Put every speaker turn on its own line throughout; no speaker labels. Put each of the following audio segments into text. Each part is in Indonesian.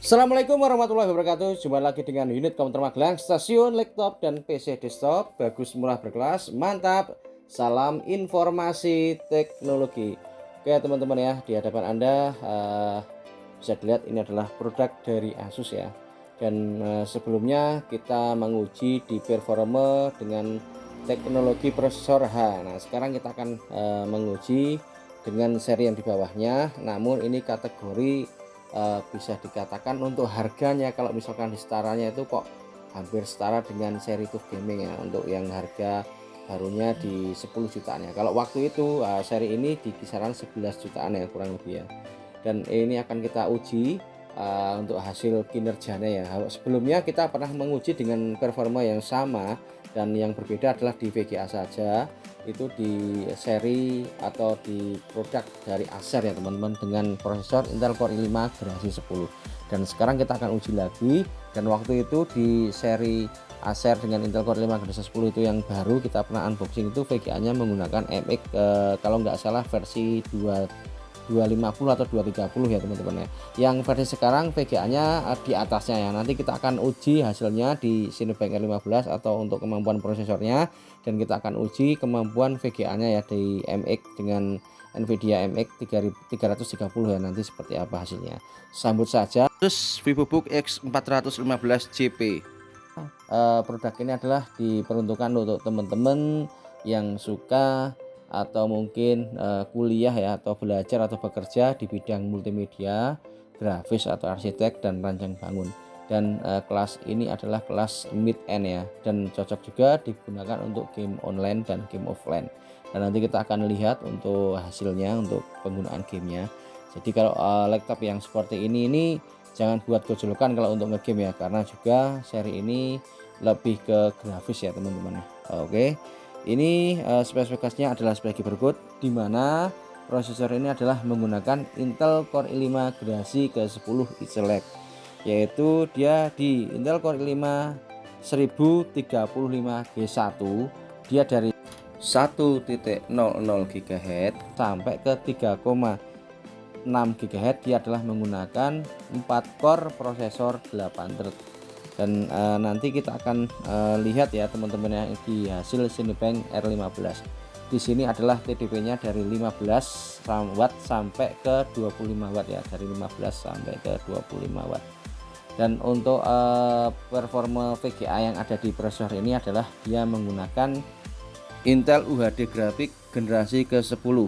Assalamualaikum warahmatullahi wabarakatuh. Jumpa lagi dengan unit komputer Magelang, stasiun laptop dan PC desktop. Bagus, murah, berkelas, mantap. Salam informasi teknologi. Oke teman-teman ya, di hadapan Anda bisa dilihat ini adalah produk dari Asus ya. Dan sebelumnya kita menguji di performa dengan teknologi prosesor H. Nah sekarang kita akan menguji dengan seri yang di bawahnya. Namun ini kategori bisa dikatakan untuk harganya kalau misalkan setaranya itu kok hampir setara dengan seri TUF Gaming ya, untuk yang harga barunya di 10 jutaan ya. Kalau waktu itu seri ini di kisaran 11 jutaan ya kurang lebih ya. Dan ini akan kita uji untuk hasil kinerjanya ya. Sebelumnya kita pernah menguji dengan performa yang sama dan yang berbeda adalah di VGA saja, itu di seri atau di produk dari Acer ya teman-teman, dengan prosesor Intel Core i5 generasi 10. Dan sekarang kita akan uji lagi, dan waktu itu di seri Acer dengan Intel Core i5 generasi 10 itu yang baru kita pernah unboxing, itu VGA nya menggunakan MX kalau nggak salah versi 250 atau 230 ya teman-teman ya. Yang versi sekarang VGA nya di atasnya ya. Nanti kita akan uji hasilnya di Cinebench R15 atau untuk kemampuan prosesornya, dan kita akan uji kemampuan VGA nya ya di MX dengan Nvidia MX 330 ya, nanti seperti apa hasilnya. Sambut saja. Terus VivoBook X415 JP. Produk ini adalah diperuntukkan untuk teman-teman yang suka atau mungkin kuliah ya, atau belajar atau bekerja di bidang multimedia, grafis atau arsitek dan rancang bangun. Dan kelas ini adalah kelas mid end ya, dan cocok juga digunakan untuk game online dan game offline. Dan nanti kita akan lihat untuk hasilnya untuk penggunaan gamenya. Jadi kalau laptop yang seperti ini jangan buat gojolokan kalau untuk ngegame ya, karena juga seri ini lebih ke grafis ya teman-teman. Oke, ini spesifikasinya adalah sebagai berikut, di mana prosesor ini adalah menggunakan Intel Core i5 generasi ke-10 Ice-Lake, yaitu dia di Intel Core i5 1035G1, dia dari 1.00 GHz sampai ke 3,6 GHz. Dia adalah menggunakan 4 core prosesor 8 thread. Dan nanti kita akan lihat ya teman-teman yang di hasil Cinebench R15. Di sini adalah TDP-nya dari 15 watt sampai ke 25 watt ya, dari 15 sampai ke 25 watt. Dan untuk performa VGA yang ada di prosesor ini adalah dia menggunakan Intel UHD Graphics generasi ke-10.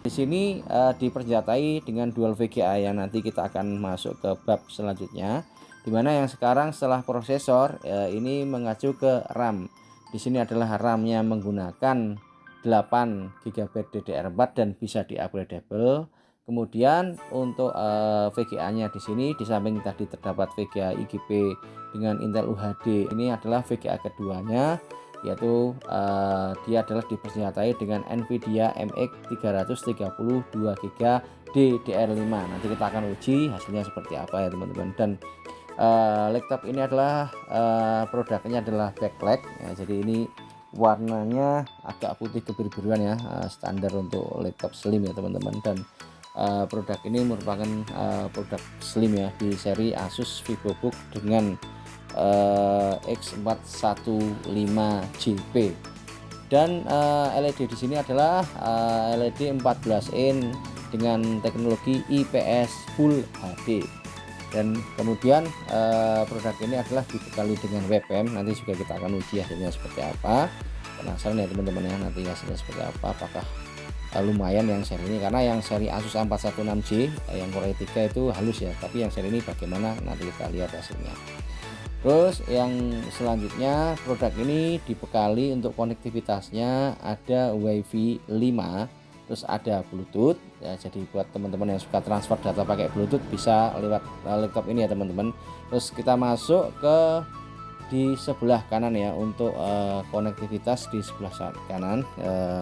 Di sini dipersenjatai dengan dual VGA yang nanti kita akan masuk ke bab selanjutnya, dimana yang sekarang setelah prosesor ini mengacu ke RAM. Di sini adalah RAM-nya menggunakan 8 GB DDR4 dan bisa di-upgradable. Kemudian untuk VGA-nya di sini, di samping tadi terdapat VGA IGB dengan Intel UHD, ini adalah VGA keduanya, yaitu dia adalah dipersenjatai dengan Nvidia MX 332 GB DDR5. Nanti kita akan uji hasilnya seperti apa ya teman-teman. Dan laptop ini adalah produknya adalah backlight ya, jadi ini warnanya agak putih kebiru-biruan ya, standar untuk laptop slim ya teman-teman. Dan produk ini merupakan produk slim ya di seri Asus VivoBook dengan X415JP. Dan LED di sini adalah LED 14 in dengan teknologi IPS Full HD. Dan kemudian produk ini adalah dibekali dengan webcam. Nanti juga kita akan uji hasilnya seperti apa. Penasaran ya teman-teman ya, nanti hasilnya seperti apa, apakah lumayan yang seri ini, karena yang seri Asus A416J yang Core i3 itu halus ya, tapi yang seri ini bagaimana nanti kita lihat hasilnya. Terus yang selanjutnya, produk ini dibekali untuk konektivitasnya ada WiFi 5, terus ada Bluetooth ya, jadi buat teman-teman yang suka transfer data pakai Bluetooth bisa lewat laptop ini ya teman-teman. Terus kita masuk ke di sebelah kanan ya, untuk konektivitas di sebelah kanan.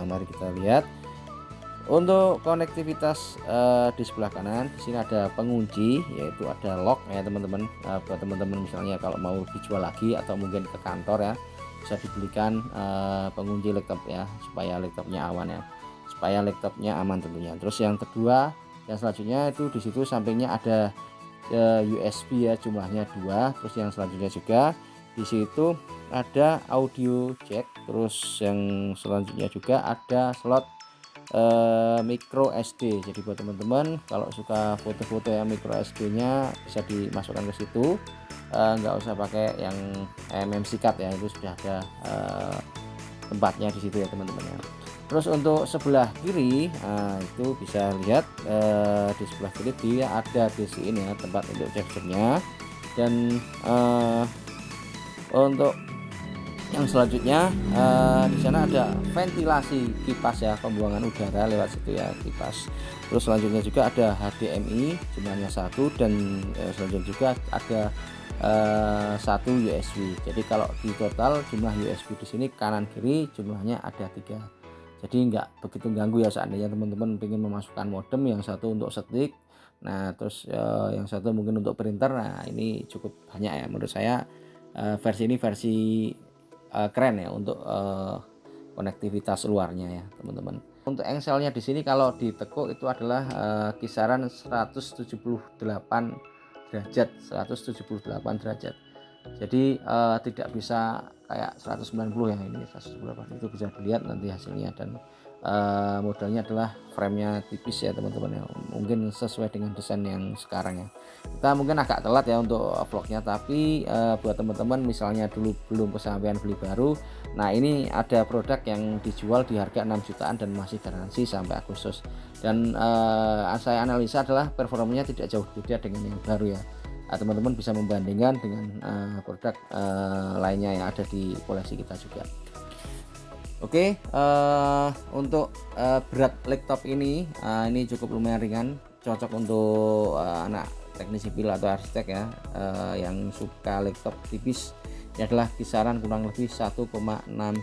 Mari kita lihat. Untuk konektivitas di sebelah kanan, di sini ada pengunci, yaitu ada lock ya teman-teman. Buat teman-teman misalnya kalau mau dijual lagi atau mungkin ke kantor ya, bisa dibelikan pengunci laptop ya, supaya laptopnya aman ya, supaya laptopnya aman tentunya. Terus yang kedua, yang selanjutnya itu di situ sampingnya ada USB ya, jumlahnya 2. Terus yang selanjutnya juga di situ ada audio jack. Terus yang selanjutnya juga ada slot micro SD. Jadi buat teman-teman kalau suka foto-foto yang micro SD-nya bisa dimasukkan ke situ. Nggak usah pakai yang MMC card ya, itu sudah ada tempatnya di situ ya teman-teman ya. Terus untuk sebelah kiri, itu bisa lihat di sebelah kiri dia ada DC ini ya, tempat untuk chargernya. Dan untuk yang selanjutnya di sana ada ventilasi kipas ya, pembuangan udara lewat situ ya, kipas. Terus selanjutnya juga ada HDMI jumlahnya 1, dan selanjutnya juga ada 1 USB. Jadi kalau di total jumlah USB di sini kanan kiri jumlahnya ada 3. Jadi nggak begitu ganggu ya seandainya teman-teman ingin memasukkan modem, yang satu untuk stick, nah terus yang satu mungkin untuk printer. Nah ini cukup banyak ya menurut saya. Versi ini versi keren ya untuk konektivitas luarnya ya teman-teman. Untuk engselnya di sini kalau ditekuk itu adalah kisaran 178 derajat, 178 derajat. Jadi tidak bisa kayak 190 ya, ini 178. Itu bisa dilihat nanti hasilnya. Dan modelnya adalah framenya tipis ya teman-teman ya, mungkin sesuai dengan desain yang sekarang ya. Kita mungkin agak telat ya untuk vlognya, tapi buat teman-teman misalnya dulu belum kesampaian beli baru, nah ini ada produk yang dijual di harga 6 jutaan dan masih garansi sampai Agustus. Dan saya analisa adalah performanya tidak jauh beda dengan yang baru ya. Teman-teman bisa membandingkan dengan produk lainnya yang ada di koleksi kita juga. Oke, untuk berat laptop ini cukup lumayan ringan, cocok untuk anak teknik sipil atau arsitek ya, yang suka laptop tipis. Ini adalah kisaran kurang lebih 1,6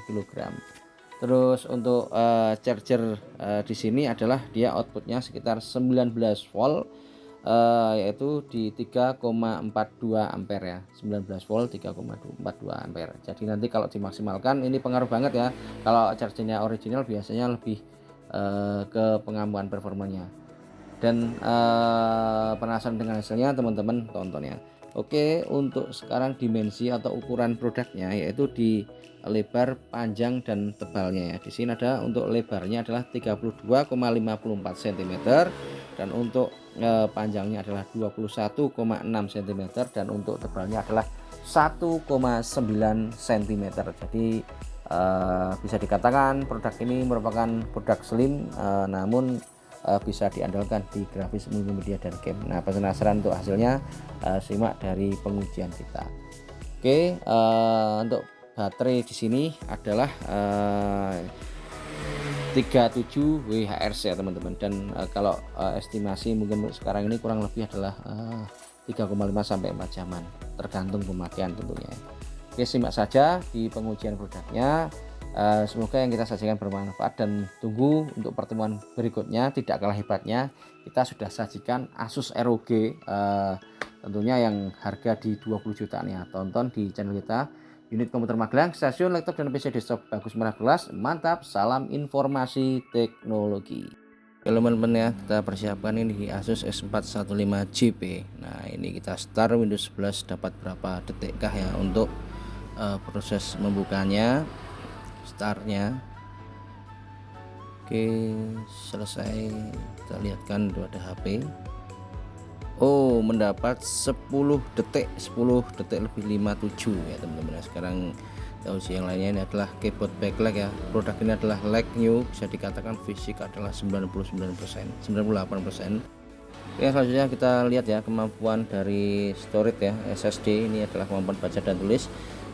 kg. Terus untuk charger di sini adalah dia outputnya sekitar 19 volt, yaitu di 3,42 ampere ya, 19 volt 3,42 ampere. Jadi nanti kalau dimaksimalkan ini pengaruh banget ya. Kalau chargernya original biasanya lebih ke pengampuan performanya. Dan penasaran dengan hasilnya, teman-teman tonton ya. Oke, untuk sekarang dimensi atau ukuran produknya yaitu di lebar, panjang, dan tebalnya ya. Di sini ada untuk lebarnya adalah 32,54 cm, dan untuk panjangnya adalah 21,6 cm, dan untuk tebalnya adalah 1,9 cm. Jadi bisa dikatakan produk ini merupakan produk slim, namun bisa diandalkan di grafis multimedia dan game. Nah, penasaran untuk hasilnya, simak dari pengujian kita. Oke, untuk baterai di sini adalah 37 WHz ya teman-teman. Dan kalau estimasi mungkin untuk sekarang ini kurang lebih adalah 3,5 sampai 4 jaman, tergantung pemakaian tentunya. Oke, simak saja di pengujian produknya. Semoga yang kita sajikan bermanfaat, dan tunggu untuk pertemuan berikutnya. Tidak kalah hebatnya kita sudah sajikan Asus ROG, tentunya yang harga di 20 jutaan ya. Tonton di channel kita, Unit Komputer Magelang, stasiun laptop dan PC desktop bagus merah gelas, mantap, salam informasi teknologi. Teman-teman ya, kita persiapkan ini di Asus S415JP. Nah ini kita start Windows 11, dapat berapa detik kah ya untuk proses membukanya, startnya. Oke, selesai. Kita lihatkan ada HP. Oh, mendapat 10 detik lebih 57 ya teman-teman. Sekarang kita uji yang lainnya. Ini adalah keyboard backlight ya. Produk ini adalah like new, bisa dikatakan fisik adalah 99%, 98%. Oke, selanjutnya kita lihat ya kemampuan dari storage ya, SSD. Ini adalah kemampuan baca dan tulis.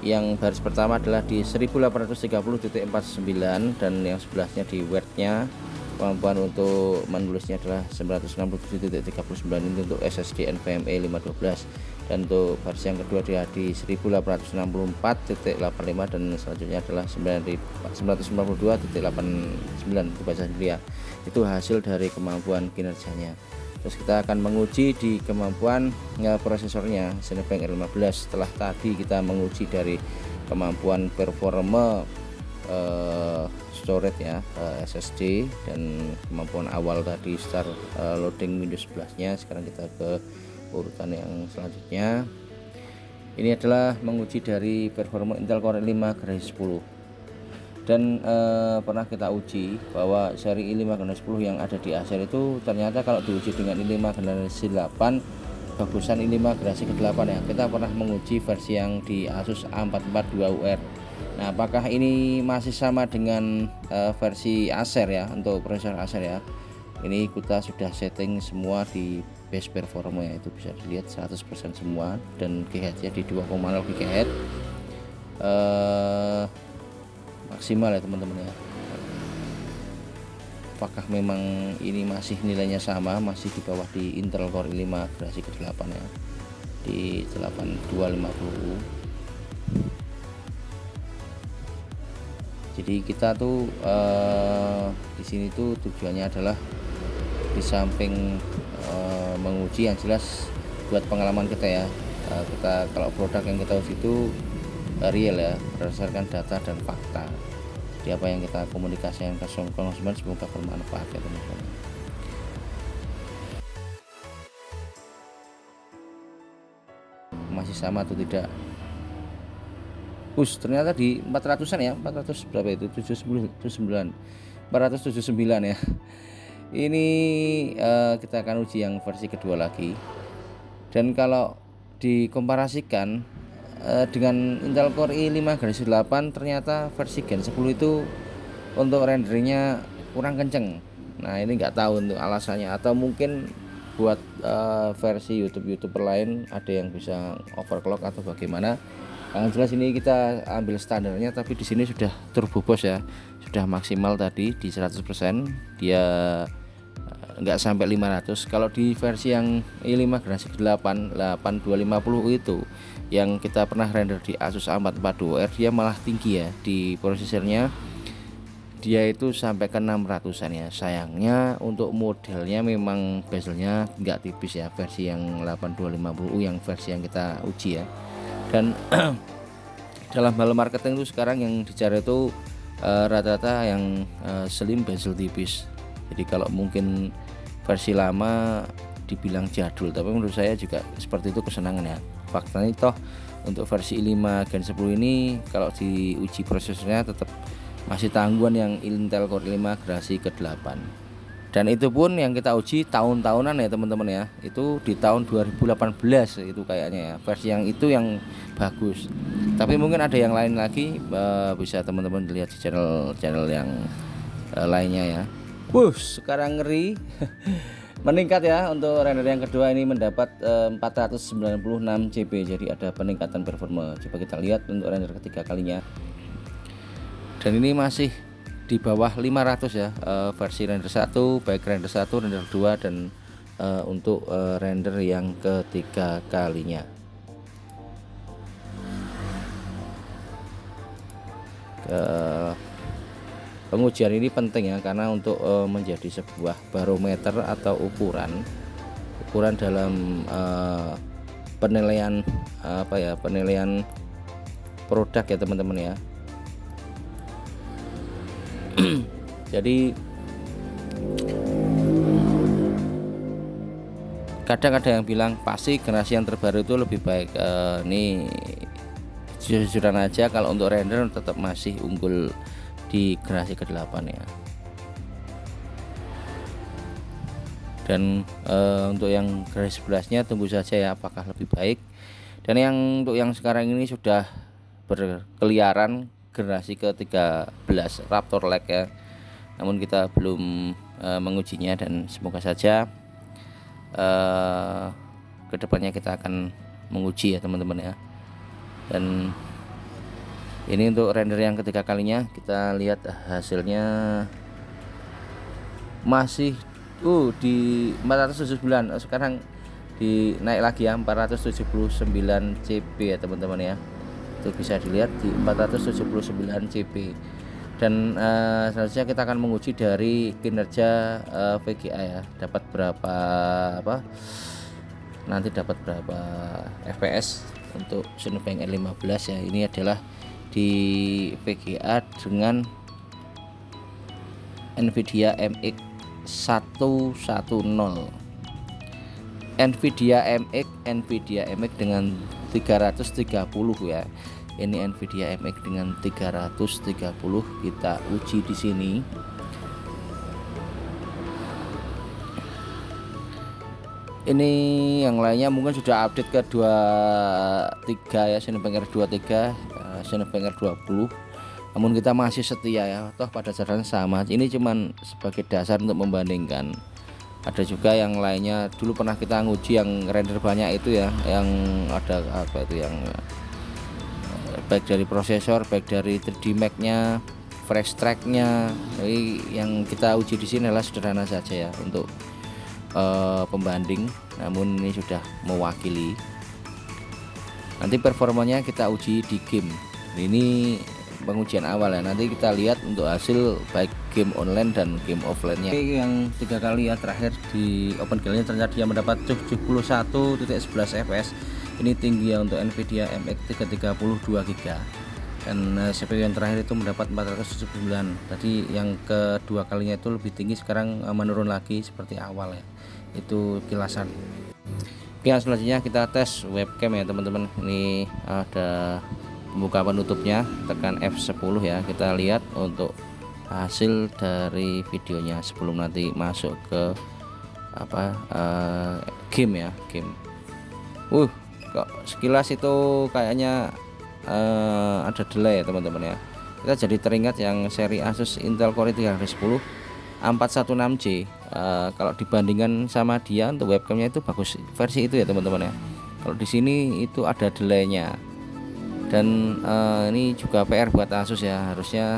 Yang baris pertama adalah di 1830.49, dan yang sebelahnya di wordnya kemampuan untuk menulisnya adalah 967.39. Ini untuk SSD NVMe 512. Dan untuk versi yang kedua dia di 1864.85, dan selanjutnya adalah 992.89. itu bahasa India. Itu hasil dari kemampuan kinerjanya. Terus kita akan menguji di kemampuan prosesornya Cinebench R15. Setelah tadi kita menguji dari kemampuan performa storage ya, SSD, dan kemampuan awal tadi start loading Windows 11 nya. Sekarang kita ke urutan yang selanjutnya ini adalah menguji dari performa Intel Core i5 generasi 10. Dan pernah kita uji bahwa seri i5 generasi 10 yang ada di Acer itu ternyata kalau diuji dengan i5 generasi 8 bagusan i5 generasi ke-8 ya. Kita pernah menguji versi yang di Asus A442UR. Nah, apakah ini masih sama dengan versi Acer ya, untuk prosesor Acer ya. Ini kita sudah setting semua di base performa ya, itu bisa dilihat 100% semua, dan GHz nya di 2,0 GHz maksimal ya teman-teman ya. Apakah memang ini masih nilainya sama, masih di bawah di Intel Core i5 generasi ke-8 ya, di 8250U. Jadi kita tuh di sini tuh tujuannya adalah di samping menguji yang jelas buat pengalaman kita ya. Kita kalau produk yang kita uji itu real ya, berdasarkan data dan fakta. Jadi apa yang kita komunikasikan ke konsumen semoga bermanfaat ya teman-teman. Masih sama atau tidak? Ternyata di 400-an ya, 400 berapa itu? 79 479 ya. Ini kita akan uji yang versi kedua lagi. Dan kalau dikomparasikan dengan Intel Core i5 generasi 8, ternyata versi Gen 10 itu untuk renderingnya kurang kenceng. Nah, ini nggak tahu untuk alasannya, atau mungkin buat versi YouTuber lain ada yang bisa overclock atau bagaimana. Yang jelas ini kita ambil standarnya, tapi di sini sudah turbo boost ya, sudah maksimal tadi di 100%, dia nggak sampai 500. Kalau di versi yang i5 generasi ke-8 8250 itu yang kita pernah render di Asus A442UR, dia malah tinggi ya di prosesornya, dia itu sampai ke 600-an ya. Sayangnya untuk modelnya memang bezelnya nggak tipis ya, versi yang 8250U yang versi yang kita uji ya. Dan dalam hal marketing itu sekarang yang dicari itu rata-rata yang slim bezel tipis. Jadi kalau mungkin versi lama dibilang jadul, tapi menurut saya juga seperti itu kesenangan ya. Faktanya toh untuk versi i5 Gen 10 ini kalau diuji prosesornya tetap masih tangguhan yang Intel Core i5 generasi ke-8. Dan itu pun yang kita uji tahun-tahunan ya teman-teman ya. Itu di tahun 2018 itu kayaknya ya. Versi yang itu yang bagus. Tapi mungkin ada yang lain lagi, bisa teman-teman lihat di channel yang lainnya ya. Sekarang ngeri. Meningkat ya, untuk render yang kedua ini mendapat 496 CP, jadi ada peningkatan performa. Coba kita lihat untuk render ketiga kalinya, dan ini masih di bawah 500 ya, versi render 1, baik render 1, render 2, dan untuk render yang ketiga kalinya. Pengujian ini penting ya, karena untuk menjadi sebuah barometer atau ukuran dalam penilaian penilaian produk ya teman-teman ya. Jadi kadang ada yang bilang pasti generasi yang terbaru itu lebih baik. Ini jujur-jujuran aja, kalau untuk render tetap masih unggul di generasi ke-8 ya. Dan untuk yang generasi 11-nya tunggu saja ya, apakah lebih baik. Dan untuk yang sekarang ini sudah berkeliaran generasi ke-13 Raptor Lake ya. Namun kita belum mengujinya, dan semoga saja kedepannya kita akan menguji ya teman-teman ya. Dan ini untuk render yang ketiga kalinya, kita lihat hasilnya masih di 479. Sekarang naik lagi ya, 479 CP ya teman-teman ya. Itu bisa dilihat di 479 CP. Dan selanjutnya kita akan menguji dari kinerja VGA ya, dapat berapa nanti dapat berapa FPS untuk Cinebench R15 ya. Ini adalah di VGA dengan Nvidia MX 110. Nvidia MX dengan 330 ya. Ini Nvidia MX dengan 330 kita uji di sini. Ini yang lainnya mungkin sudah update ke 23 ya, Cinebench 23, Cinebench 20. Namun kita masih setia ya, toh pada dasarnya sama. Ini cuman sebagai dasar untuk membandingkan. Ada juga yang lainnya, dulu pernah kita nguji yang render banyak itu ya, yang ada apa itu, yang baik dari prosesor, baik dari 3D Max nya, fresh track nya. Jadi yang kita uji di sini adalah sederhana saja ya untuk pembanding, namun ini sudah mewakili. Nanti performanya kita uji di game. Ini pengujian awal ya, nanti kita lihat untuk hasil baik game online dan game offline-nya. Yang 3 kali ya terakhir di OpenGL-nya ternyata dia mendapat 71.11 fps. Ini tinggi ya untuk Nvidia MX 332 GB. Dan CPU yang terakhir itu mendapat 479. Tadi yang kedua kalinya itu lebih tinggi, sekarang menurun lagi seperti awal ya. Itu kilasan. Oke, selanjutnya kita tes webcam ya teman-teman. Ini ada pembuka penutupnya, tekan F10 ya. Kita lihat untuk hasil dari videonya sebelum nanti masuk ke game ya, game. Kok sekilas itu kayaknya ada delay ya teman-teman ya. Kita jadi teringat yang seri Asus Intel Core i310 A416J. Kalau dibandingkan sama dia untuk webcamnya itu bagus versi itu ya teman-teman ya. Kalau di sini itu ada delaynya. Dan ini juga PR buat Asus ya, harusnya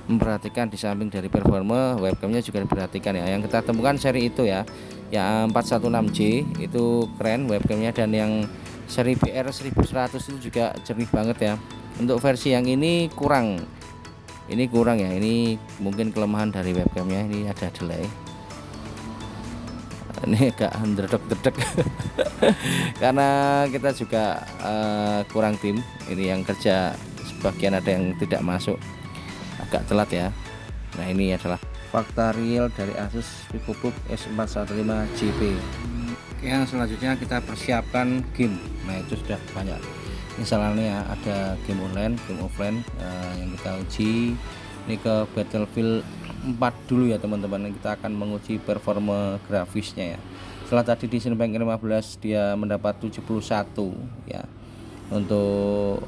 memperhatikan di samping dari performa, webcamnya juga diperhatikan ya. Yang kita temukan seri itu ya, yang 416J itu keren webcamnya, dan yang seri BR 1100 itu juga jernih banget ya. Untuk versi yang ini kurang ya, ini mungkin kelemahan dari webcamnya, ini ada delay. Ini agak ndredeg-ndredeg karena kita juga kurang tim. Ini yang kerja sebagian ada yang tidak masuk, agak telat ya. Nah, ini adalah fakta real dari Asus VivoBook S415 JP. Yang selanjutnya kita persiapkan game. Nah, itu sudah banyak misalnya ya, ada game online, game offline yang kita uji. Ini ke Battlefield 4 dulu ya teman-teman. Kita akan menguji performa grafisnya ya. Setelah tadi di Cinebench 15 dia mendapat 71 ya. Untuk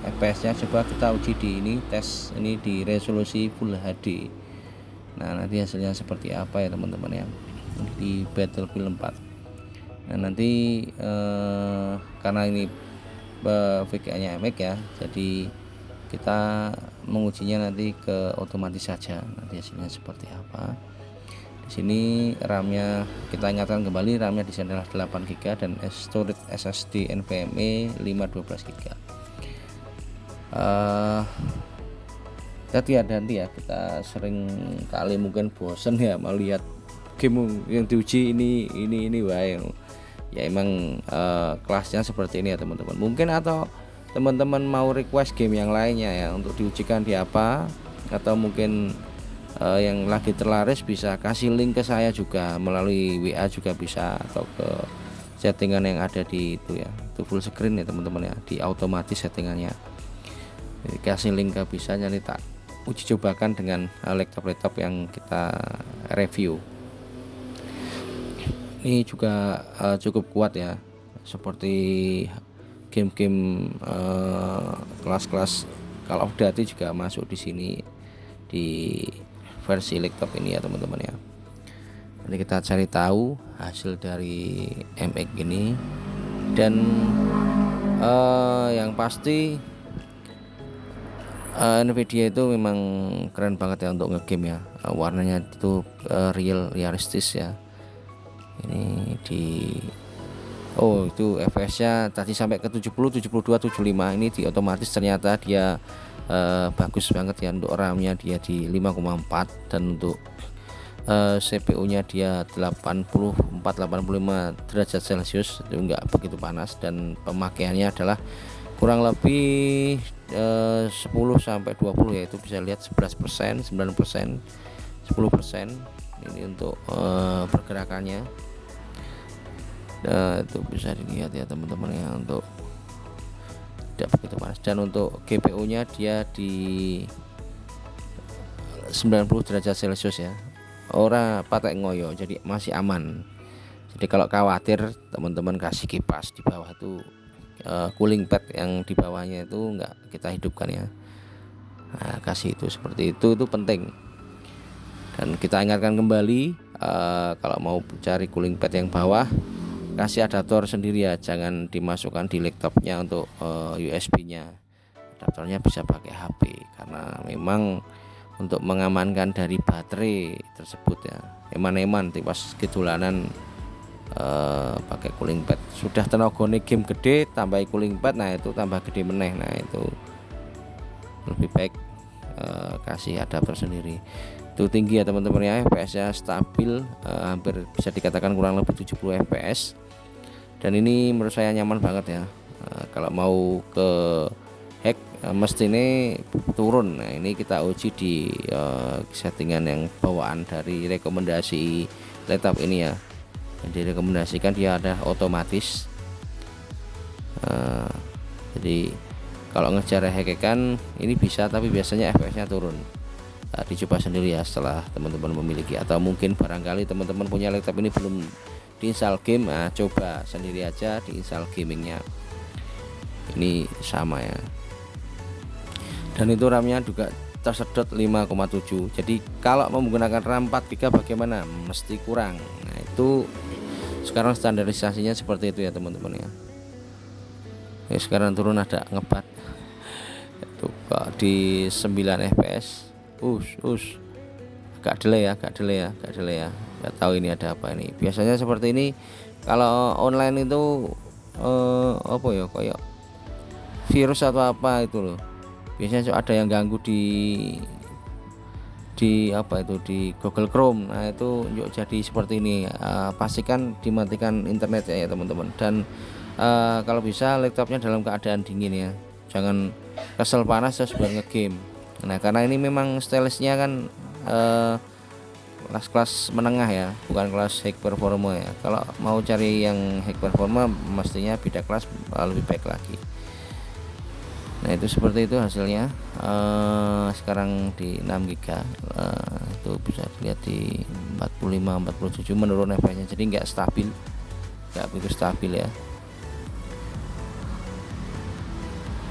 FPS nya coba kita uji di ini, tes ini di resolusi Full HD. Nah, nanti hasilnya seperti apa ya teman-teman ya, di Battlefield 4. Nah, nanti karena ini VGA nya MX ya, jadi kita mengujinya nanti ke otomatis saja, nanti hasilnya seperti apa. Di sini RAM-nya kita ingatkan kembali, RAM-nya di sini adalah 8 GB dan storage SSD NVMe 512 GB. Hati-hati ya, kita sering kali mungkin bosen ya melihat game yang diuji ini wae. Ya emang kelasnya seperti ini ya teman-teman. Mungkin atau teman-teman mau request game yang lainnya ya untuk diujikan di apa, atau mungkin yang lagi terlaris bisa kasih link ke saya juga melalui WA juga bisa, atau ke settingan yang ada di itu ya, itu full screen ya teman-teman ya, di otomatis settingannya. Jadi kasih link ke bisa, nanti tak uji cobakan dengan laptop yang kita review. Ini juga cukup kuat ya, seperti game-game kelas-kelas Call of Duty juga masuk di sini di versi laptop ini ya teman-teman ya. Nanti kita cari tahu hasil dari MX ini, dan yang pasti Nvidia itu memang keren banget ya untuk ngegame ya. Warnanya itu realistis ya. Ini di itu FPS nya tadi sampai ke 70, 72, 75. Ini di otomatis ternyata dia bagus banget ya. Untuk RAM nya dia di 5,4, dan untuk CPU nya dia 84-85 derajat Celcius, itu enggak begitu panas, dan pemakaiannya adalah kurang lebih 10-20 ya, itu bisa lihat 11%, 9%, 10%. Ini untuk pergerakannya. Itu bisa dilihat ya teman-teman ya, untuk tidak begitu panas. Dan untuk GPU nya dia di 90 derajat Celcius ya, ora patek ngoyo, jadi masih aman. Jadi kalau khawatir teman-teman kasih kipas di bawah tuh, cooling pad yang di bawahnya itu enggak kita hidupkan ya. Nah, kasih itu seperti itu penting. Dan kita ingatkan kembali, kalau mau cari cooling pad yang bawah, kasih adaptor sendiri ya, jangan dimasukkan di laptopnya untuk USB-nya. Adaptornya bisa pakai HP, karena memang untuk mengamankan dari baterai tersebut ya. Eman-eman pas kedulanan pakai cooling pad, sudah tenagane game gede tambah cooling pad, nah itu tambah gede meneh. Nah itu lebih baik kasih adaptor sendiri. Itu tinggi ya teman-teman ya, FPS nya stabil, hampir bisa dikatakan kurang lebih 70 FPS. Dan ini menurut saya nyaman banget ya. Kalau mau ke hack mestinya turun. Nah ini kita uji di settingan yang bawaan dari rekomendasi laptop ini ya. Yang direkomendasikan dia ada otomatis. Jadi kalau ngejar hackekan ini bisa, tapi biasanya FPS nya turun. Dicoba sendiri ya setelah teman-teman memiliki, atau mungkin barangkali teman-teman punya laptop ini belum diinstal game, coba sendiri aja diinstal gamingnya. Ini sama ya. Dan itu RAM-nya juga tersedot 5,7. Jadi kalau menggunakan RAM 4GB bagaimana? Mesti kurang. Nah itu sekarang standarisasinya seperti itu ya teman-teman ya. Sekarang turun ada ngebat itu di 9 fps. Agak delay ya. Nggak tahu ini ada apa ini. Biasanya seperti ini kalau online itu apa ya, kayak virus atau apa itu loh. Biasanya ada yang ganggu di apa itu, di Google Chrome. Nah itu yuk jadi seperti ini. Pastikan dimatikan internet ya teman-teman. Dan kalau bisa laptopnya dalam keadaan dingin ya, jangan kesel panas terus buat ngegame. Nah karena ini memang stylishnya kan kelas menengah ya, bukan kelas high performa ya. Kalau mau cari yang high performa mestinya beda kelas, lebih baik lagi. Nah itu seperti itu hasilnya. Sekarang di 6GB, itu bisa dilihat di 45-47 menurun FPS nya, jadi nggak begitu stabil ya,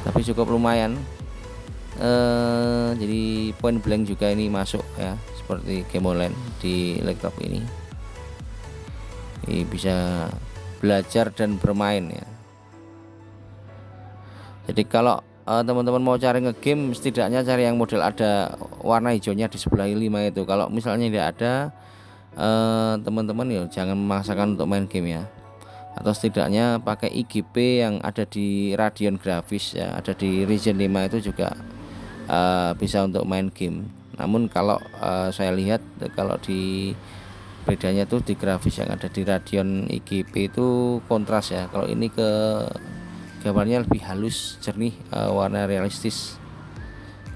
tapi cukup lumayan. Jadi point blank juga ini masuk ya, seperti game online di laptop ini bisa belajar dan bermain ya. Jadi kalau teman-teman mau cari ngegame, setidaknya cari yang model ada warna hijaunya di sebelah 5 itu. Kalau misalnya tidak ada, teman-teman ya jangan memaksakan untuk main game ya. Atau setidaknya pakai IGP yang ada di Radeon Graphics ya, ada di Ryzen 5 itu juga bisa untuk main game. Namun kalau saya lihat kalau di bedanya tuh di grafis yang ada di Radeon IGP itu kontras ya. Kalau ini ke gambarnya lebih halus, jernih, warna realistis.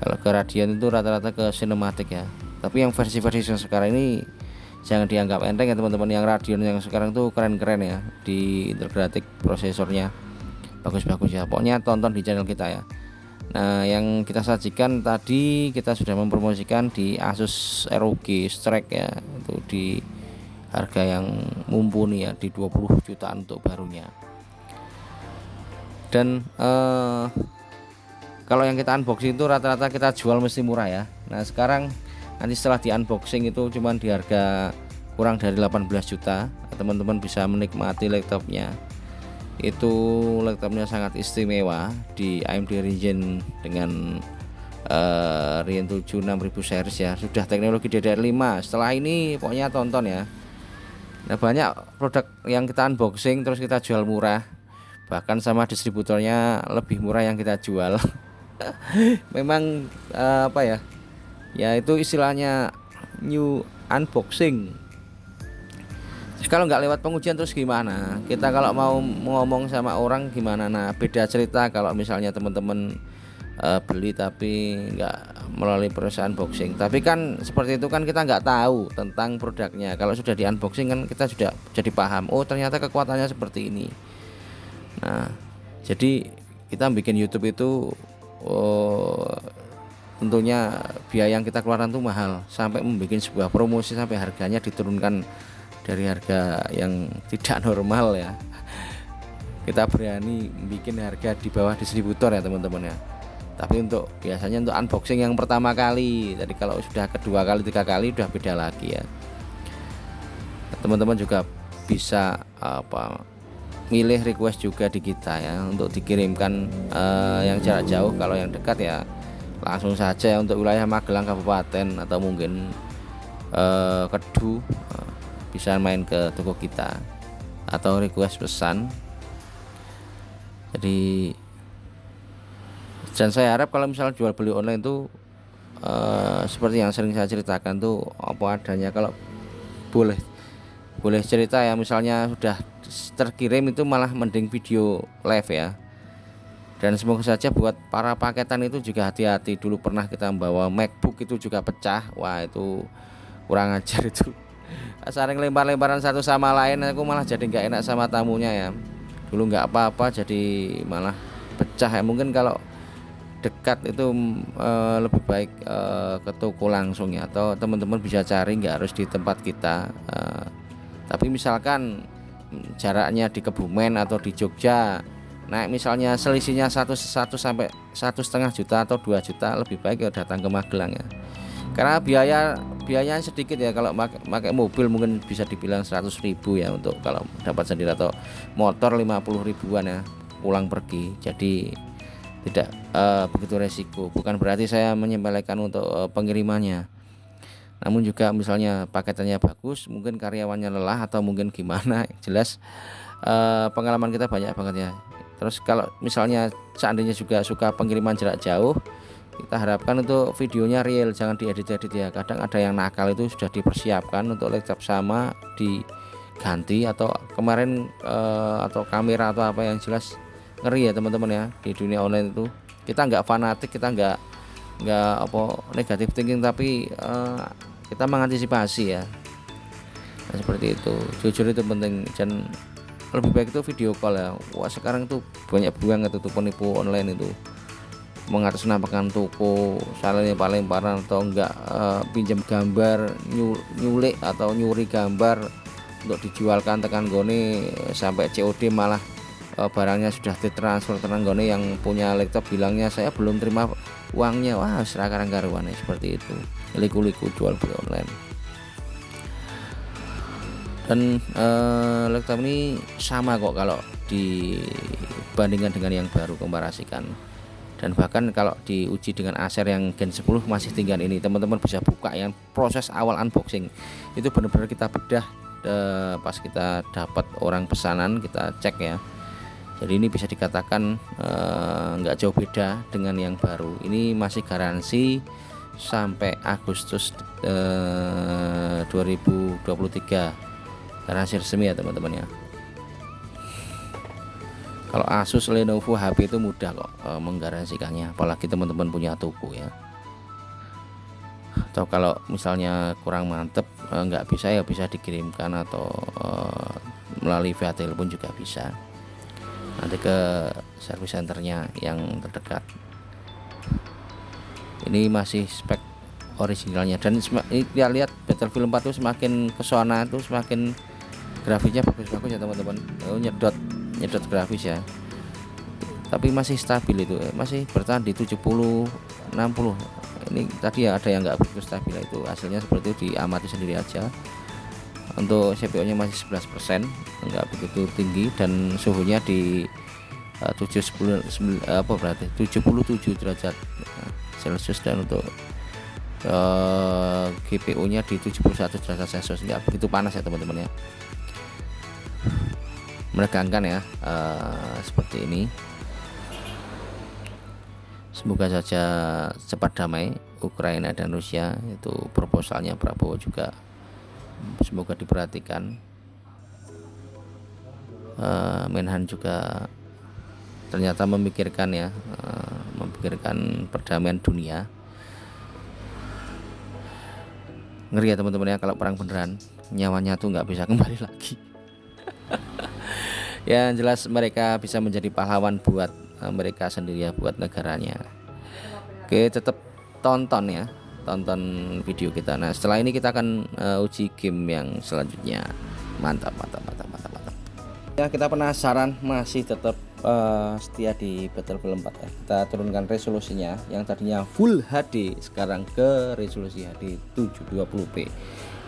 Kalau ke Radeon itu rata-rata ke sinematik ya. Tapi yang versi-versi yang sekarang ini jangan dianggap enteng ya teman-teman. Yang Radeon yang sekarang tuh keren-keren ya, di integrated prosesornya bagus-bagus ya. Pokoknya tonton di channel kita ya. Nah yang kita sajikan tadi, kita sudah mempromosikan di Asus ROG Strike ya, itu di harga yang mumpuni ya, di 20 jutaan untuk barunya. Dan kalau yang kita unboxing itu rata-rata kita jual mesti murah ya. Nah sekarang nanti setelah di unboxing itu cuman di harga kurang dari 18 juta, teman-teman bisa menikmati laptopnya. Itu laptopnya sangat istimewa di AMD Ryzen dengan Ryzen 7 6000 series ya, sudah teknologi DDR5. Setelah ini pokoknya tonton ya. Nah banyak produk yang kita unboxing terus kita jual murah, bahkan sama distributornya lebih murah yang kita jual. Memang apa ya, ya itu istilahnya new unboxing. Kalau nggak lewat pengujian terus gimana? Kita kalau mau ngomong sama orang gimana? Nah beda cerita kalau misalnya teman-teman beli tapi nggak melalui perusahaan unboxing. Tapi kan seperti itu kan kita nggak tahu tentang produknya. Kalau sudah di unboxing kan kita sudah jadi paham, oh ternyata kekuatannya seperti ini. Nah, jadi kita bikin YouTube itu, oh, tentunya biaya yang kita keluarkan tuh mahal, sampai membuat sebuah promosi sampai harganya diturunkan dari harga yang tidak normal ya. Kita berani bikin harga di bawah distributor ya teman-teman ya. Tapi untuk biasanya untuk unboxing yang pertama kali, tadi kalau sudah kedua kali, tiga kali udah beda lagi ya. Teman-teman juga bisa milih request juga di kita ya, untuk dikirimkan yang jarak jauh. Kalau yang dekat ya langsung saja untuk wilayah Magelang Kabupaten atau mungkin Kedu, bisa main ke toko kita atau request pesan. Jadi, dan saya harap kalau misalnya jual beli online itu seperti yang sering saya ceritakan tuh apa adanya. Kalau boleh cerita ya, misalnya sudah terkirim itu malah mending video live ya. Dan semoga saja buat para paketan itu juga hati-hati. Dulu pernah kita membawa MacBook itu juga pecah, wah itu kurang ajar itu. Saling lempar-lemparan satu sama lain, aku malah jadi nggak enak sama tamunya ya. Dulu nggak apa-apa jadi malah pecah ya. Mungkin kalau dekat itu lebih baik ke toko langsung ya, atau teman-teman bisa cari, nggak harus di tempat kita. Tapi misalkan jaraknya di Kebumen atau di Jogja, naik misalnya selisihnya satu sampai 1,5 juta atau 2 juta, lebih baik ya datang ke Magelang ya. Karena biayanya sedikit ya. Kalau pakai mobil mungkin bisa dibilang 100.000 ya untuk kalau dapat sendiri, atau motor 50 ribuan ya pulang pergi. Jadi tidak begitu resiko. Bukan berarti saya menyepelekan untuk pengirimannya. Namun juga misalnya paketannya bagus, mungkin karyawannya lelah atau mungkin gimana, jelas pengalaman kita banyak banget ya. Terus kalau misalnya seandainya juga suka pengiriman jarak jauh, kita harapkan untuk videonya real, jangan diedit-edit ya. Kadang ada yang nakal itu sudah dipersiapkan untuk laptop sama diganti, atau kemarin atau kamera atau apa, yang jelas ngeri ya teman-teman ya. Di dunia online itu kita nggak fanatik, kita nggak negatif thinking, tapi kita mengantisipasi ya. Nah, seperti itu, jujur itu penting, dan lebih baik itu video call ya. Wah sekarang itu banyak banget itu penipu online itu, mengatasnamakan toko, saling lemparan atau enggak pinjam gambar, nyulik atau nyuri gambar untuk dijualkan tekan gone sampai COD, malah barangnya sudah ditransfer tekan gone, yang punya laptop bilangnya saya belum terima uangnya. Wah sekarang karuan seperti itu, liku-liku jual beli online. Dan laptop ini sama kok kalau dibandingkan dengan yang baru, komparasikan. Dan bahkan kalau diuji dengan Acer yang Gen 10 masih tinggal ini, teman-teman bisa buka yang proses awal unboxing itu benar-benar kita bedah pas kita dapat orang pesanan, kita cek ya. Jadi ini bisa dikatakan nggak jauh beda dengan yang baru. Ini masih garansi sampai Agustus 2023, garansi resmi ya teman-teman ya. Kalau Asus, Lenovo, HP itu mudah kok menggaransikannya, apalagi teman-teman punya toko ya. Atau kalau misalnya kurang mantep nggak bisa ya bisa dikirimkan, atau melalui via telepon juga bisa, nanti ke service centernya yang terdekat. Ini masih spek originalnya, dan kita lihat Battlefield 4 itu semakin kesana itu semakin grafiknya bagus-bagus ya teman-teman. Nyedot grafis ya, tapi masih stabil itu, masih bertahan di 70-60. Ini tadi ya ada yang nggak begitu stabil, itu hasilnya seperti itu, diamati sendiri aja. Untuk CPU nya masih 11%, nggak begitu tinggi, dan suhunya di 77 derajat Celcius, dan untuk GPU nya di 71 derajat Celcius, nggak begitu panas ya teman-teman ya. Menegangkan ya, seperti ini. Semoga saja cepat damai Ukraina dan Rusia. Itu proposalnya Prabowo juga, semoga diperhatikan. Menhan juga ternyata memikirkan ya, memikirkan perdamaian dunia. Ngeri ya teman-teman ya, kalau perang beneran nyawanya tuh nggak bisa kembali lagi. Ya jelas mereka bisa menjadi pahlawan buat mereka sendiri ya, buat negaranya. Oke, tetap tonton ya, tonton video kita. Nah setelah ini kita akan uji game yang selanjutnya. Mantap. Ya kita penasaran, masih tetap setia di Battlefield 4 ya. Kita turunkan resolusinya yang tadinya Full HD sekarang ke resolusi HD 720p.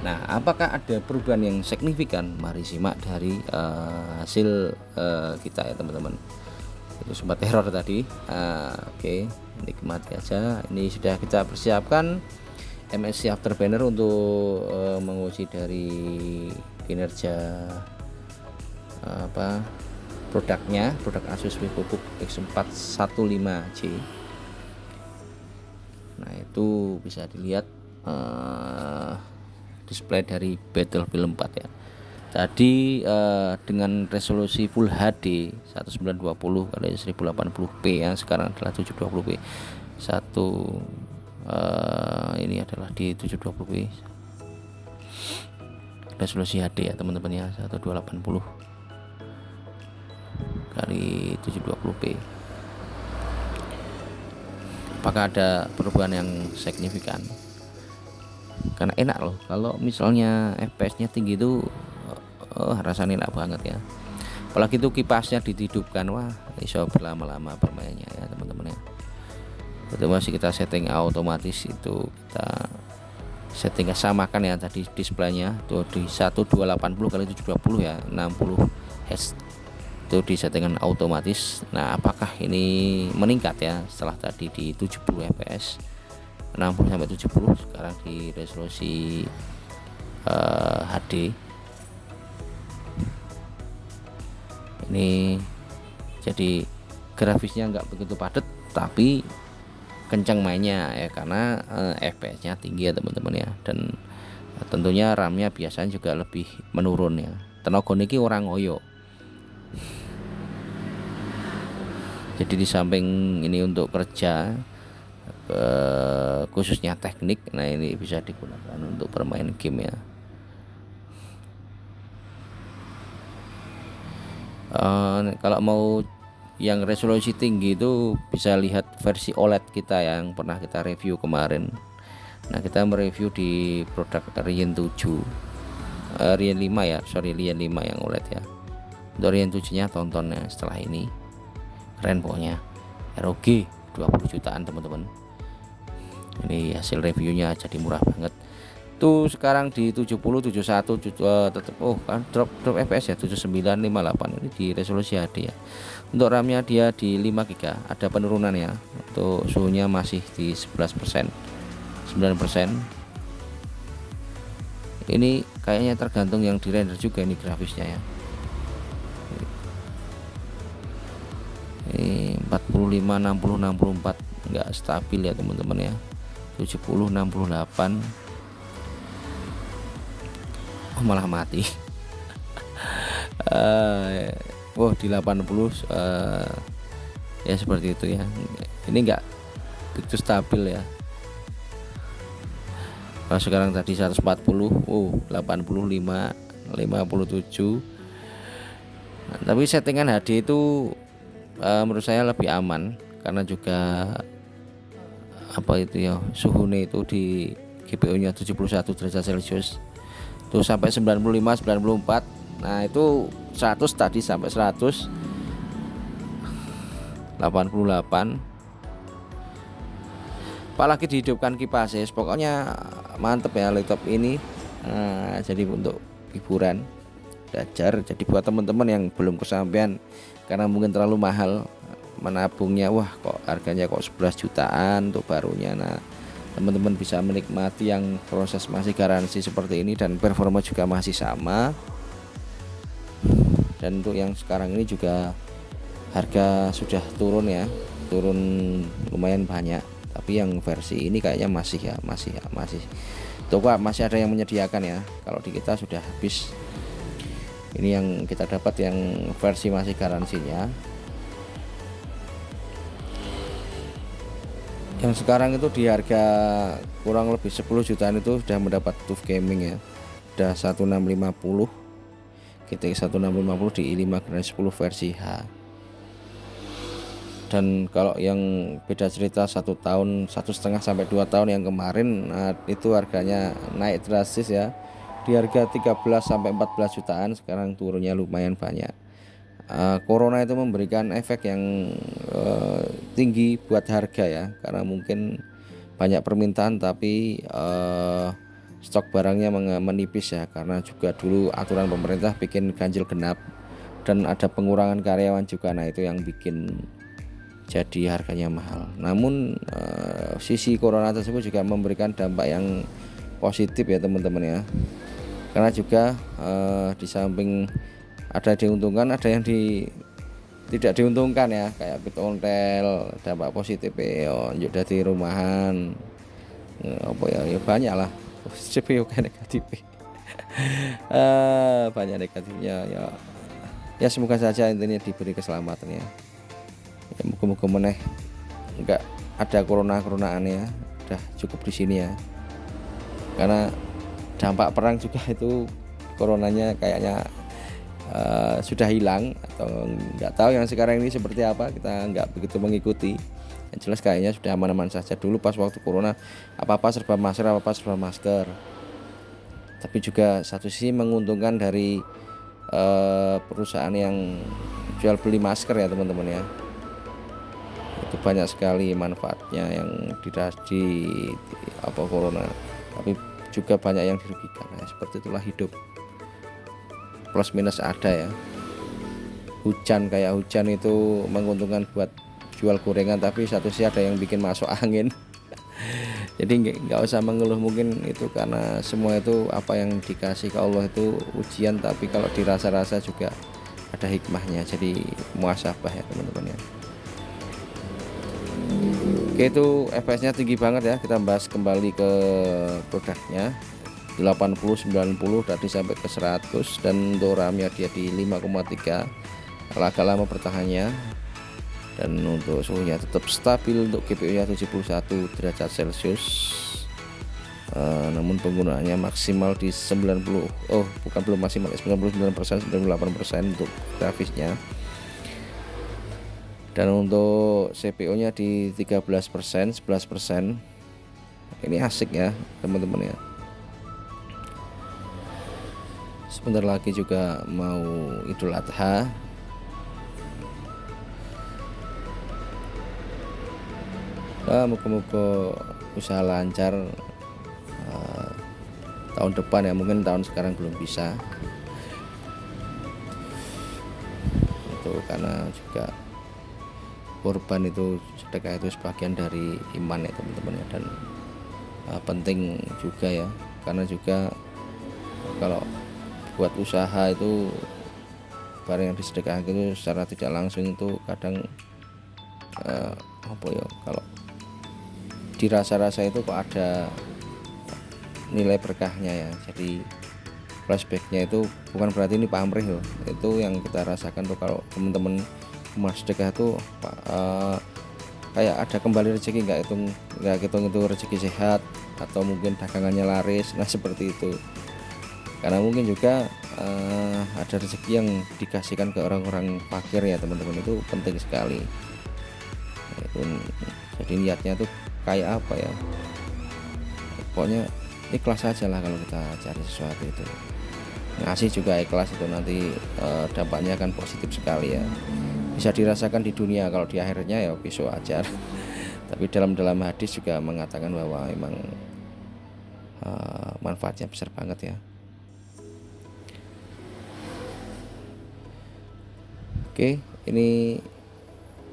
Nah apakah ada perubahan yang signifikan? Mari simak dari hasil kita ya teman-teman. Itu sempat error tadi. Oke, nikmati aja. Ini sudah kita persiapkan MSI Afterburner untuk menguji dari kinerja produk Asus VivoBook X415J. Nah itu bisa dilihat display dari Battlefield 4 ya. Tadi dengan resolusi Full HD 1920 x 1080p ya, sekarang adalah 720p. Ini adalah di 720p resolusi HD ya teman-teman ya, 1280 kali 720p. Apakah ada perubahan yang signifikan? Karena enak loh kalau misalnya FPS-nya tinggi itu, rasanya enak banget ya. Apalagi itu kipasnya dihidupkan, wah iso berlama-lama bermainnya ya teman-teman ya. Itu masih kita setting otomatis, itu kita setting samakan ya tadi displaynya tuh di 1280 kali 720 ya, 60 Hz itu di settingan otomatis. Nah apakah ini meningkat ya setelah tadi di 70 fps 60 sampai 70, sekarang di resolusi HD. Ini jadi grafisnya nggak begitu padat tapi kencang mainnya ya, karena FPS-nya tinggi ya teman-teman ya, dan tentunya RAM-nya biasanya juga lebih menurun ya. Tenaga niki orang ngoyo. Jadi di samping ini untuk kerja khususnya teknik, nah ini bisa digunakan untuk bermain game ya. Kalau mau yang resolusi tinggi itu bisa lihat versi OLED kita yang pernah kita review kemarin. Nah kita mereview di produk Rian 7 Rian 5 ya, Rian 5 yang OLED ya. Untuk Rian 7 nya tonton ya setelah ini, keren pokoknya. ROG 20 jutaan teman-teman. Ini hasil reviewnya, jadi murah banget tuh. Sekarang di 70 71 tetap kan drop FPS ya 7958, ini di resolusi HD ya. Untuk RAM-nya dia di 5 GB, ada penurunan ya. Untuk suhunya masih di 11%, 9%. Ini kayaknya tergantung yang di render juga ini grafisnya ya. Ini 45 60 64 enggak stabil ya teman-teman ya. 70 68 malah mati. Wow di 80 ya seperti itu ya. Ini enggak begitu stabil ya. Kalau sekarang tadi 140, 85 57. Nah, tapi settingan HD itu menurut saya lebih aman, karena juga apa itu ya, suhunya itu di GPU nya 71 derajat Celcius tuh sampai 95 94. Nah itu 100 tadi sampai 188, apalagi dihidupkan kipas ya. Pokoknya mantep ya laptop ini. Jadi untuk hiburan belajar, jadi buat teman-teman yang belum kesampaian karena mungkin terlalu mahal menabungnya, wah kok harganya kok 11 jutaan untuk barunya. Nah teman-teman bisa menikmati yang proses masih garansi seperti ini dan performa juga masih sama. Dan untuk yang sekarang ini juga harga sudah turun ya, turun lumayan banyak. Tapi yang versi ini kayaknya masih toko masih ada yang menyediakan ya. Kalau di kita sudah habis. Ini yang kita dapat yang versi masih garansinya. Yang sekarang itu di harga kurang lebih 10 jutaan itu sudah mendapat TUF gaming ya. Udah 1650 GTX 1650 di i5 Grand 10 versi H. Dan kalau yang beda cerita 1 tahun 1,5 sampai 2 tahun yang kemarin, itu harganya naik drastis ya, di harga 13 sampai 14 jutaan, sekarang turunnya lumayan banyak. Corona itu memberikan efek yang tinggi buat harga ya, karena mungkin banyak permintaan tapi stok barangnya menipis ya, karena juga dulu aturan pemerintah bikin ganjil genap dan ada pengurangan karyawan juga. Nah itu yang bikin jadi harganya mahal. Namun sisi corona tersebut juga memberikan dampak yang positif ya teman-teman ya, karena juga di samping ada diuntungkan, ada yang tidak diuntungkan ya, kayak Pitontel dampak positif ya, dari rumahan apa ya banyak lah positif ya, negatif banyak negatifnya ya. Ya semoga saja intinya diberi keselamatan ya. Ya moga-moga meneh enggak ada corona-coronaan ya, udah cukup di sini ya, karena dampak perang juga itu coronanya kayaknya sudah hilang, atau nggak tahu yang sekarang ini seperti apa, kita nggak begitu mengikuti. Yang jelas kayaknya sudah aman-aman saja. Dulu pas waktu corona apa-apa serba masker, tapi juga satu sisi menguntungkan dari perusahaan yang jual beli masker ya teman-teman ya, itu banyak sekali manfaatnya yang di apa corona, tapi juga banyak yang dirugikan ya. Seperti itulah hidup, plus minus ada ya. Kayak hujan itu menguntungkan buat jual gorengan, tapi satu sisi ada yang bikin masuk angin jadi nggak usah mengeluh, mungkin itu karena semua itu apa yang dikasih ke Allah itu ujian, tapi kalau dirasa-rasa juga ada hikmahnya, jadi muasabah ya teman-teman ya. Oke, itu FPS-nya tinggi banget ya. Kita bahas kembali ke produknya. 80 90 tadi sampai ke 100, dan untuk RAM-nya dia di 5,3, agak lama bertahannya, dan untuk suhunya tetap stabil. Untuk GPU-nya 71 derajat Celcius, namun penggunaannya maksimal di belum maksimal 99%, 98% untuk grafisnya. Dan untuk CPU-nya di 13%, 11%. Ini asik ya teman-teman ya. Sebentar lagi juga mau Idul Adha. Moga-moga usaha lancar tahun depan ya, mungkin tahun sekarang belum bisa itu, karena juga korban itu, sedekah itu sebagian dari iman ya teman-teman ya. Dan penting juga ya, karena juga kalau buat usaha itu barang yang disedekahkan itu secara tidak langsung itu kadang apa ya, kalau dirasa-rasa itu kok ada nilai berkahnya ya. Jadi flashbacknya itu bukan berarti ini pamrih loh, itu yang kita rasakan tuh kalau teman-teman rumah sedekah tuh kayak ada kembali rezeki, nggak hitung itu rezeki sehat atau mungkin dagangannya laris. Nah seperti itu, karena mungkin juga ada rezeki yang dikasihkan ke orang-orang fakir ya teman-teman, itu penting sekali itu. Jadi niatnya tuh kayak apa ya, pokoknya ikhlas aja lah kalau kita cari sesuatu itu. Ngasih juga ikhlas, itu nanti dampaknya akan positif sekali ya. Bisa dirasakan di dunia, kalau di akhirnya ya besok aja tapi dalam hadis juga mengatakan bahwa memang manfaatnya besar banget ya. Oke, ini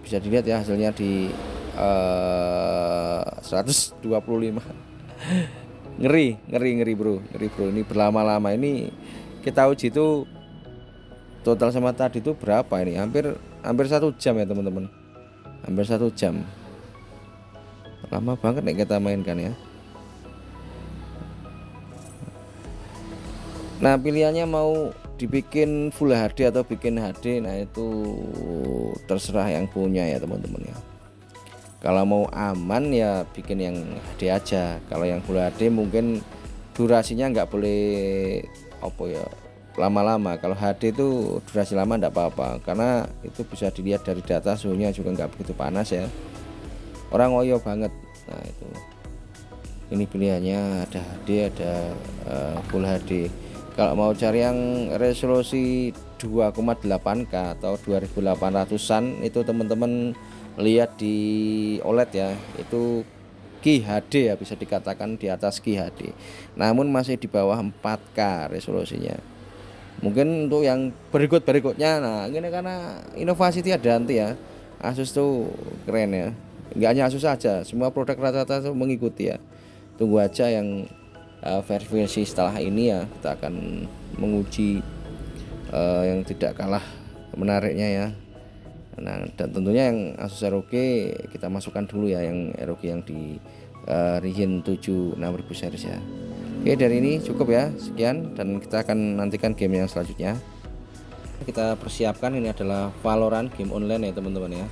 bisa dilihat ya hasilnya di 125 ngeri bro. Ini berlama-lama ini kita uji itu total sama tadi itu berapa ini, hampir 1 jam ya teman-teman, hampir 1 jam, lama banget nih kita mainkan ya. Nah pilihannya mau dibikin Full HD atau bikin HD, nah itu terserah yang punya ya teman-teman ya. Kalau mau aman ya bikin yang HD aja. Kalau yang Full HD mungkin durasinya nggak boleh apa ya, lama-lama. Kalau HD itu durasi lama enggak apa-apa, karena itu bisa dilihat dari data suhunya juga nggak begitu panas ya. Orang ngoyo banget. Nah itu, ini pilihannya ada HD, ada Full HD. Kalau mau cari yang resolusi 2,8K atau 2800-an itu teman-teman lihat di OLED ya, itu QHD ya, bisa dikatakan di atas QHD, namun masih di bawah 4K resolusinya. Mungkin untuk yang berikutnya, nah ini karena inovasi tiada henti ya, Asus tuh keren ya. Nggak hanya Asus saja, semua produk rata-rata tuh mengikuti ya. Tunggu aja yang versi setelah ini ya, kita akan menguji yang tidak kalah menariknya ya. Nah, dan tentunya yang Asus ROG kita masukkan dulu ya, yang ROG yang di Ryzen 7 6000 series ya. Oke, dari ini cukup ya, sekian, dan kita akan nantikan game yang selanjutnya. Kita persiapkan, ini adalah Valorant game online ya teman-teman ya.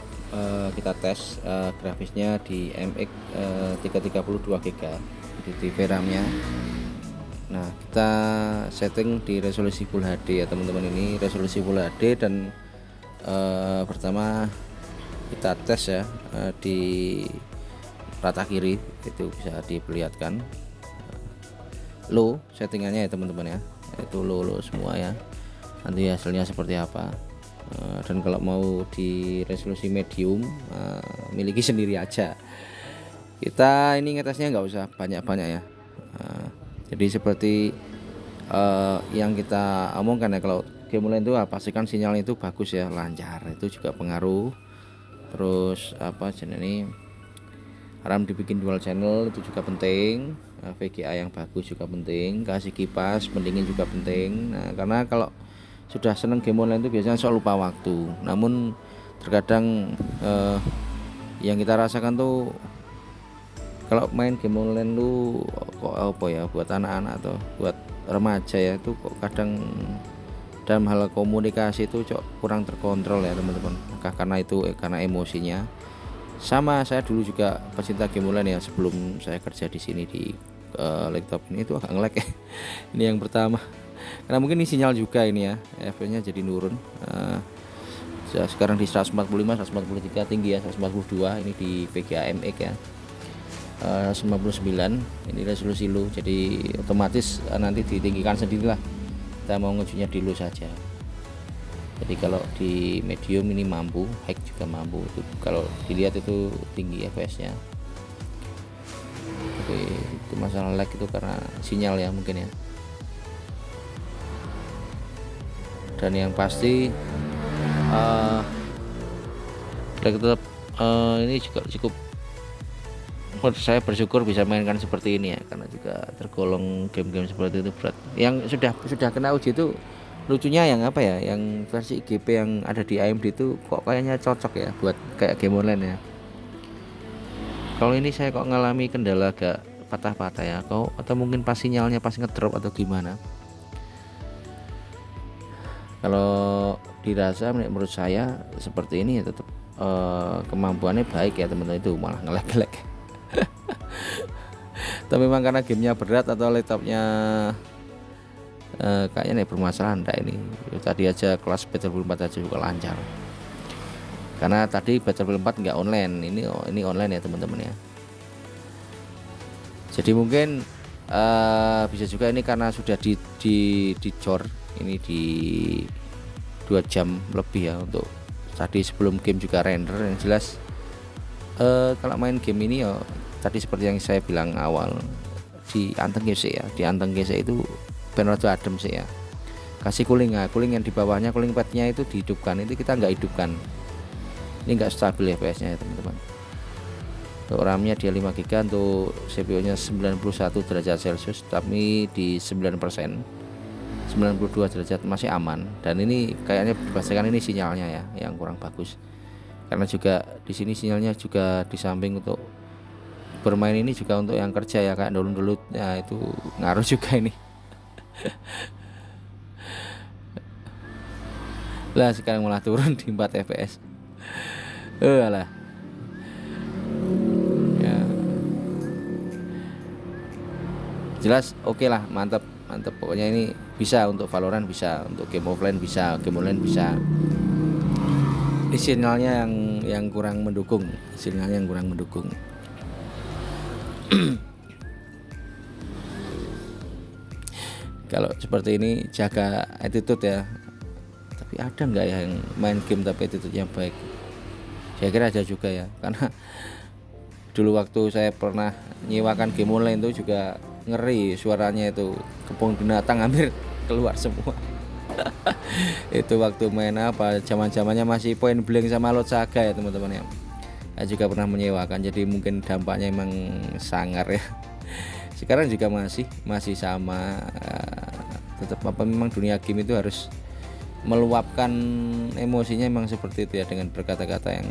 Kita tes grafisnya di MX 332 GB di VRAM-nya. Nah, kita setting di resolusi Full HD ya teman-teman. Ini resolusi Full HD, dan pertama kita tes ya di rata kiri, itu bisa diperlihatkan low settingannya ya teman-teman ya, itu low semua ya. Nanti hasilnya seperti apa. Dan kalau mau di resolusi medium, miliki sendiri aja. Kita ini ngetesnya nggak usah banyak-banyak ya. Jadi seperti yang kita omongkan ya, kalau game online itu pastikan sinyalnya itu bagus ya, lancar, itu juga pengaruh. Terus apa jenis ini, RAM dibikin dual channel itu juga penting. VGA yang bagus juga penting, kasih kipas pendingin juga penting. Nah, karena kalau sudah seneng game online itu biasanya soal lupa waktu. Namun terkadang yang kita rasakan tuh kalau main game online lu kok apa ya, buat anak-anak atau buat remaja ya, itu kok kadang dalam hal komunikasi itu kurang terkontrol ya teman-teman. Maka karena itu karena emosinya. Sama saya dulu juga pecinta game online ya, sebelum saya kerja di sini di laptop ini itu agak nge-lag ya. Ini yang pertama. Karena mungkin ini sinyal juga ini ya, FPS-nya jadi nurun. Sekarang di 145, 143 tinggi ya, 142 ini di VGA MX ya. 99 ini resolusi low, jadi otomatis nanti ditinggikan sendirilah. Kita mau ngejunya di low saja. Jadi kalau di medium ini mampu, high juga mampu. Itu kalau dilihat itu tinggi FPS-nya. Oke, itu masalah lag itu karena sinyal ya mungkin ya. Dan yang pasti tetap ini juga cukup, saya bersyukur bisa mainkan seperti ini ya, karena juga tergolong game-game seperti itu berat. Yang sudah kena uji itu lucunya yang apa ya, yang versi IGP yang ada di AMD itu kok kayaknya cocok ya buat kayak game online ya. Kalau ini saya kok ngalami kendala agak patah-patah ya, atau mungkin pas sinyalnya pas ngedrop atau gimana. Kalau dirasa menurut saya seperti ini ya, tetap kemampuannya baik ya teman-teman, itu malah ngelag-ngelag. Tapi memang karena gamenya berat atau laptopnya kayaknya nih bermasalah enggak ini. Tadi aja kelas Battlefield 4 aja juga lancar. Karena tadi Battlefield 4 enggak online, ini online ya teman-teman ya. Jadi mungkin bisa juga ini karena sudah di jor ini di 2 jam lebih ya, untuk tadi sebelum game juga render. Yang jelas kalau main game ini ya tadi seperti yang saya bilang awal, di anteng GC ya, di anteng GC itu ben rada adem sih ya. Kasih cooling yang di bawahnya, cooling padnya itu dihidupkan, itu kita nggak hidupkan. Ini nggak stabil FPS-nya ya teman-teman. Untuk RAM-nya dia 5 GB, untuk CPU-nya 91 derajat Celcius tapi di 9%. 92 derajat masih aman. Dan ini kayaknya dipastikan ini sinyalnya ya yang kurang bagus. Karena juga di sini sinyalnya juga di samping untuk bermain ini juga untuk yang kerja ya, kayak download ya, itu ngaruh juga ini. Lah sekarang malah turun di 4 fps. Alah. jelas oke lah, mantap pokoknya. Ini bisa untuk Valorant, bisa untuk game offline, bisa game online, bisa. Sinyalnya yang kurang mendukung, kalau seperti ini jaga attitude ya. Tapi ada nggak ya yang main game tapi attitude-nya baik? Saya kira ada juga ya, karena dulu waktu saya pernah nyewakan game online itu juga ngeri, suaranya itu kebun binatang hampir keluar semua. Itu waktu main apa, zaman-zamannya masih Point Blank sama Lot Saga ya teman-teman ya. Saya juga pernah menyewakan, jadi mungkin dampaknya emang sangar ya. Sekarang juga masih sama, tetap apa, memang dunia game itu harus meluapkan emosinya memang seperti itu ya, dengan berkata-kata yang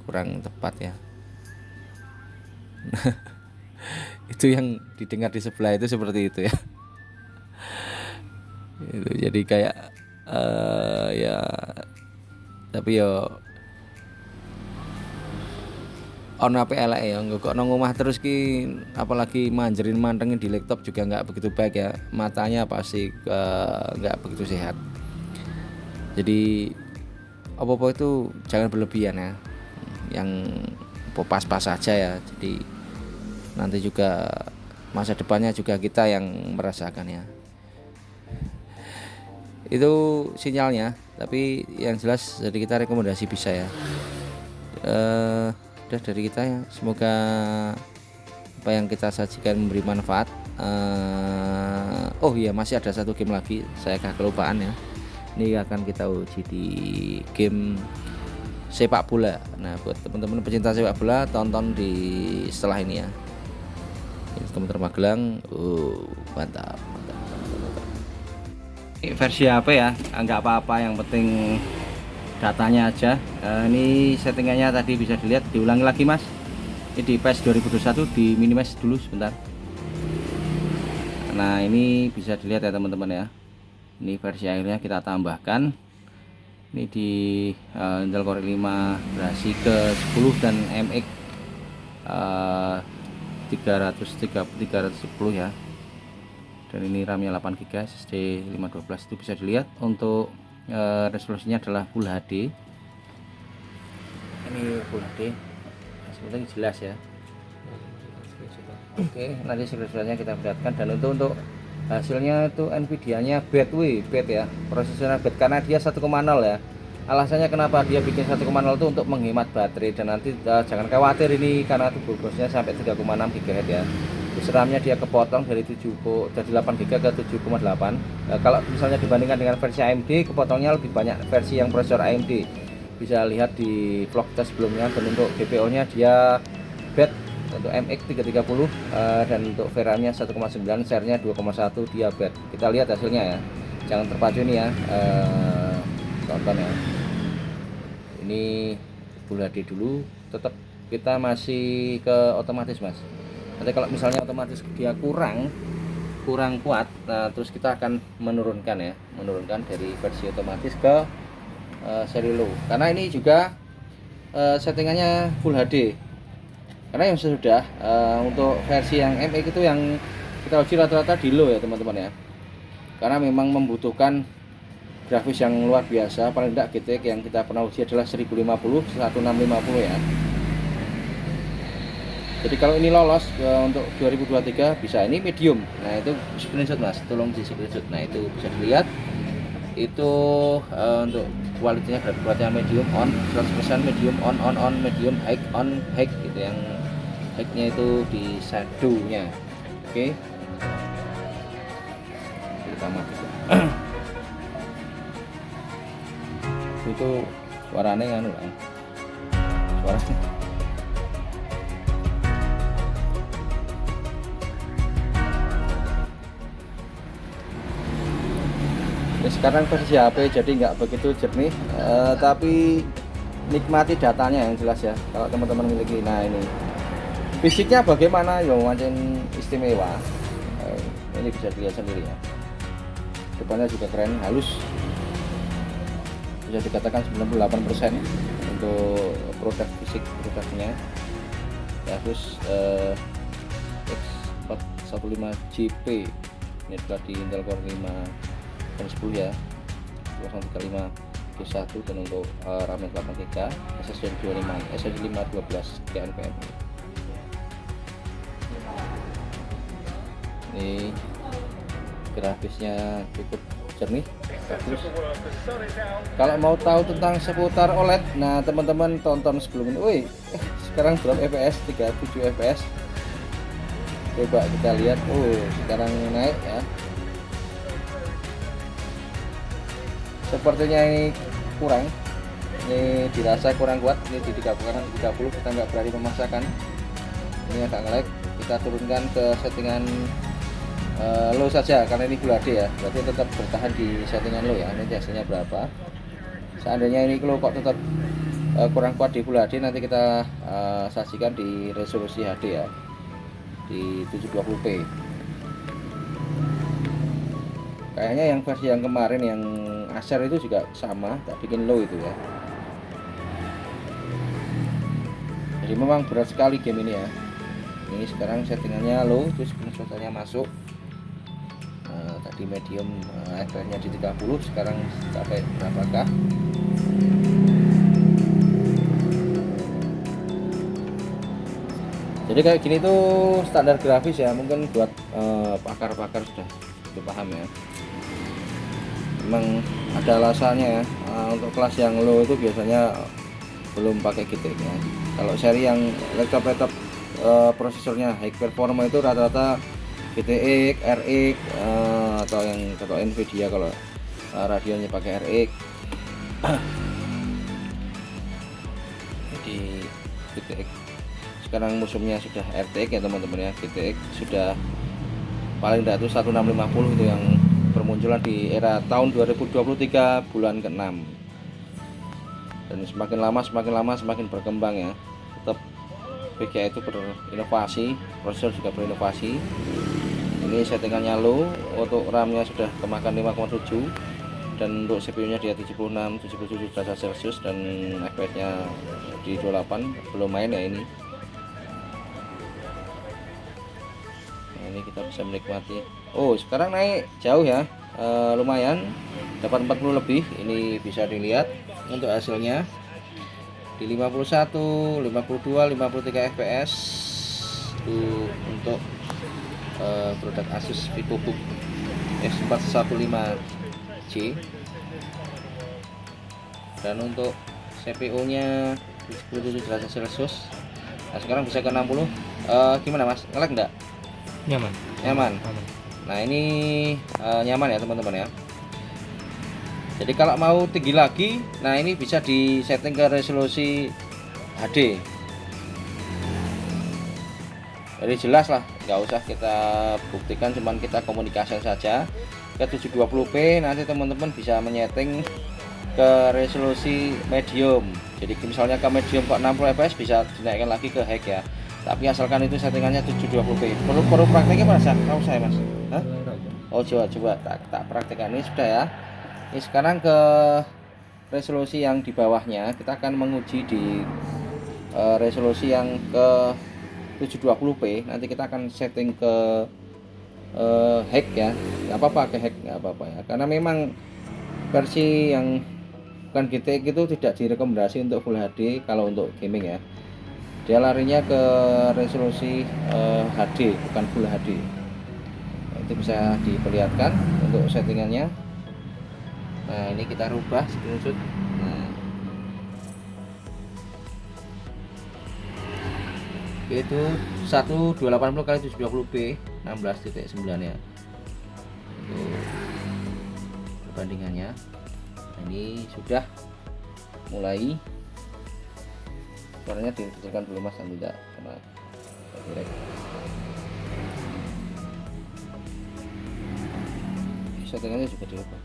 kurang tepat ya. Itu yang didengar di sebelah itu seperti itu ya. Itu jadi kayak ya, tapi yo on apa elek ya, kok nang omah terus ki, apalagi manjerin mantengin di laptop juga nggak begitu baik ya, matanya pasti nggak begitu sehat. Jadi apa-apa itu jangan berlebihan ya, yang pas-pas saja ya. Jadi nanti juga masa depannya juga kita yang merasakan ya. Itu sinyalnya, tapi yang jelas dari kita rekomendasi bisa ya. Udah dari kita ya, semoga apa yang kita sajikan memberi manfaat. Oh iya, masih ada satu game lagi, saya kelupaan ya. Ini akan kita uji di game sepak bola. Nah, buat teman-teman pecinta sepak bola, tonton di setelah ini ya. Ini teman-teman Magelang, mantap. Ini versi apa ya? Enggak apa-apa, yang penting datanya aja. Ini settingannya tadi bisa dilihat, diulangi lagi mas. Ini di PES 2021 di minimize dulu sebentar. Nah ini bisa dilihat ya teman-teman ya. Ini versi akhirnya kita tambahkan. Ini di Intel Core 5 generasi ke 10 dan MX 310 ya. Dan ini RAM-nya 8GB, SSD 512. Itu bisa dilihat. Untuk resolusinya adalah Full HD. Ini Full HD, sebenarnya jelas ya. Oke, nanti screenshotnya kita perlihatkan. Dan untuk hasilnya itu Nvidia-nya bad ya, prosesornya bad karena dia 1,0 ya. Alasannya kenapa dia bikin 1,0 itu untuk menghemat baterai. Dan nanti jangan khawatir ini, karena itu bosnya sampai 3,6 GHz ya. RAM-nya dia kepotong dari 8 GB ke 7,8. Kalau misalnya dibandingkan dengan versi AMD, kepotongnya lebih banyak versi yang prosesor AMD. Bisa lihat di vlog kita sebelumnya. Dan untuk GPU-nya dia bed untuk MX 330 dan untuk VRAM-nya 1,9, share-nya 2,1, dia bed. Kita lihat hasilnya ya. Jangan terpacu nih ya. Tonton ya. Ini Full HD dulu, tetap kita masih ke otomatis mas. Nanti kalau misalnya otomatis dia kurang kuat, nah terus kita akan menurunkan dari versi otomatis ke seri low, karena ini juga settingannya Full HD. Karena yang sudah untuk versi yang MX itu yang kita uji rata-rata di low ya teman-teman ya, karena memang membutuhkan grafis yang luar biasa. Paling tidak GTX yang kita pernah uji adalah 1050 1650 ya. Jadi kalau ini lolos untuk 2023 bisa. Ini medium. Nah itu screenshot mas, tolong di screenshot. Nah itu bisa dilihat. Itu untuk kualitasnya medium on, 100% medium on, medium high gitu. Yang high-nya itu di shadow-nya. Oke. Kita matikan. Itu suaranya kan suaranya. Sekarang versi HP jadi nggak begitu jernih, tapi nikmati datanya yang jelas ya kalau teman-teman miliki. Nah ini fisiknya bagaimana ya, macam istimewa. Ini bisa dilihat sendiri ya, depannya juga keren, halus, bisa dikatakan 98% untuk produk fisik produknya. Asus 15JP. Ini adalah di Intel Core 5 dan 10 ya, 235 G1, dan untuk RAM 8GB, SSD 512 NVMe. Ini grafisnya cukup jernih, bagus. Kalau mau tahu tentang seputar OLED, nah teman-teman tonton sebelum ini. Wih, sekarang berapa fps? 37 fps. Coba kita lihat. Sekarang naik ya. Sepertinya ini kurang. Ini dirasa kurang kuat. Ini di 30, kita nggak berani memaksakan. Ini agak nge-lag. Kita turunkan ke settingan low saja karena ini Full HD ya, berarti tetap bertahan di settingan low ya. Nanti hasilnya berapa. Seandainya ini kalau kok tetap kurang kuat di Full HD, nanti kita sajikan di resolusi HD ya, di 720p. Kayaknya yang versi yang kemarin yang Acer itu juga sama, tak bikin low itu ya. Jadi memang berat sekali game ini ya. Ini sekarang settingannya low, terus screenshotnya masuk. Tadi medium, FPS-nya di 30, sekarang sampai berapakah? Jadi kayak gini tuh standar grafis ya, mungkin buat pakar-pakar sudah paham ya. Memang ada alasannya ya. Untuk kelas yang low itu biasanya belum pakai GTX ya. Kalau seri yang laptop prosesornya high performa itu rata-rata GTX, RX, atau Nvidia kalau Radeonnya pakai RX. Jadi GTX sekarang musuhnya sudah RTX ya teman-teman ya. GTX sudah paling tidak itu 1650 itu yang bermunculan di era tahun 2023 bulan ke-6. Dan semakin lama semakin berkembang ya. Tetap VGA itu berinovasi, prosesor juga berinovasi. Ini settingannya low, untuk RAM-nya sudah kemakan 5,7, dan untuk CPU-nya dia 77 derajat Celcius, dan FPS-nya di 28, belum main ya ini. Nah, ini kita bisa menikmati. Sekarang naik jauh ya, lumayan, dapat 40 lebih. Ini bisa dilihat untuk hasilnya di 51, 52, 53 fps itu untuk produk Asus VivoBook S415J. Dan untuk CPU-nya 77 derajat Celcius. Nah, sekarang bisa ke 60. Gimana Mas? Nge-lag enggak? Nyaman. Nah, ini nyaman ya teman-teman ya. Jadi kalau mau tinggi lagi, nah ini bisa disetting ke resolusi HD. Jadi jelas lah, nggak usah kita buktikan, cuman kita komunikasikan saja ke 720p. Nanti teman-teman bisa menyeting ke resolusi medium. Jadi misalnya ke medium kok 60 fps, bisa dinaikkan lagi ke high ya. Tapi asalkan itu settingannya 720p. Perlu prakteknya pada saat tahu saya Mas. Hah? Coba tak praktekkan. Ini sudah ya. Ini sekarang ke resolusi yang di bawahnya, kita akan menguji di resolusi yang ke 720p. Nanti kita akan setting ke hack ya, nggak apa-apa, ke hack nggak apa-apa ya, karena memang versi yang bukan GTX itu tidak direkomendasi untuk Full HD. Kalau untuk gaming ya, dia larinya ke resolusi HD, bukan Full HD. Nah, itu bisa diperlihatkan untuk settingannya. Nah, ini kita rubah screenshot. Nah, itu 1280 kali 720p 16.9 ya, itu perbandingannya. Nah, ini sudah mulai. Suaranya dikecilkan dulu Mas, tidak karena direct. Settingannya juga dirubah.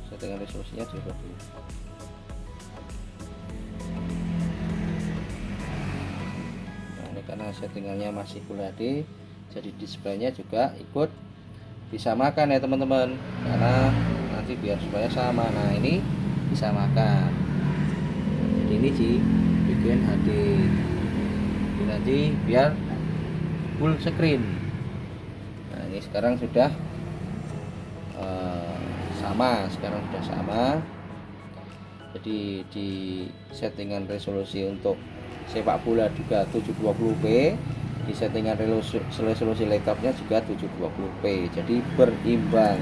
Settingan resolusinya dirubah dulu. Karena settingannya masih Full HD, jadi displaynya juga ikut disamakan ya teman-teman, karena nanti biar supaya sama. Nah, ini disamakan, jadi ini bikin HD. jadi nanti biar full screen. Nah ini sekarang sudah sama, jadi di settingan resolusi untuk sepak bola juga 720p, di settingan resolusi laptopnya juga 720p, jadi berimbang.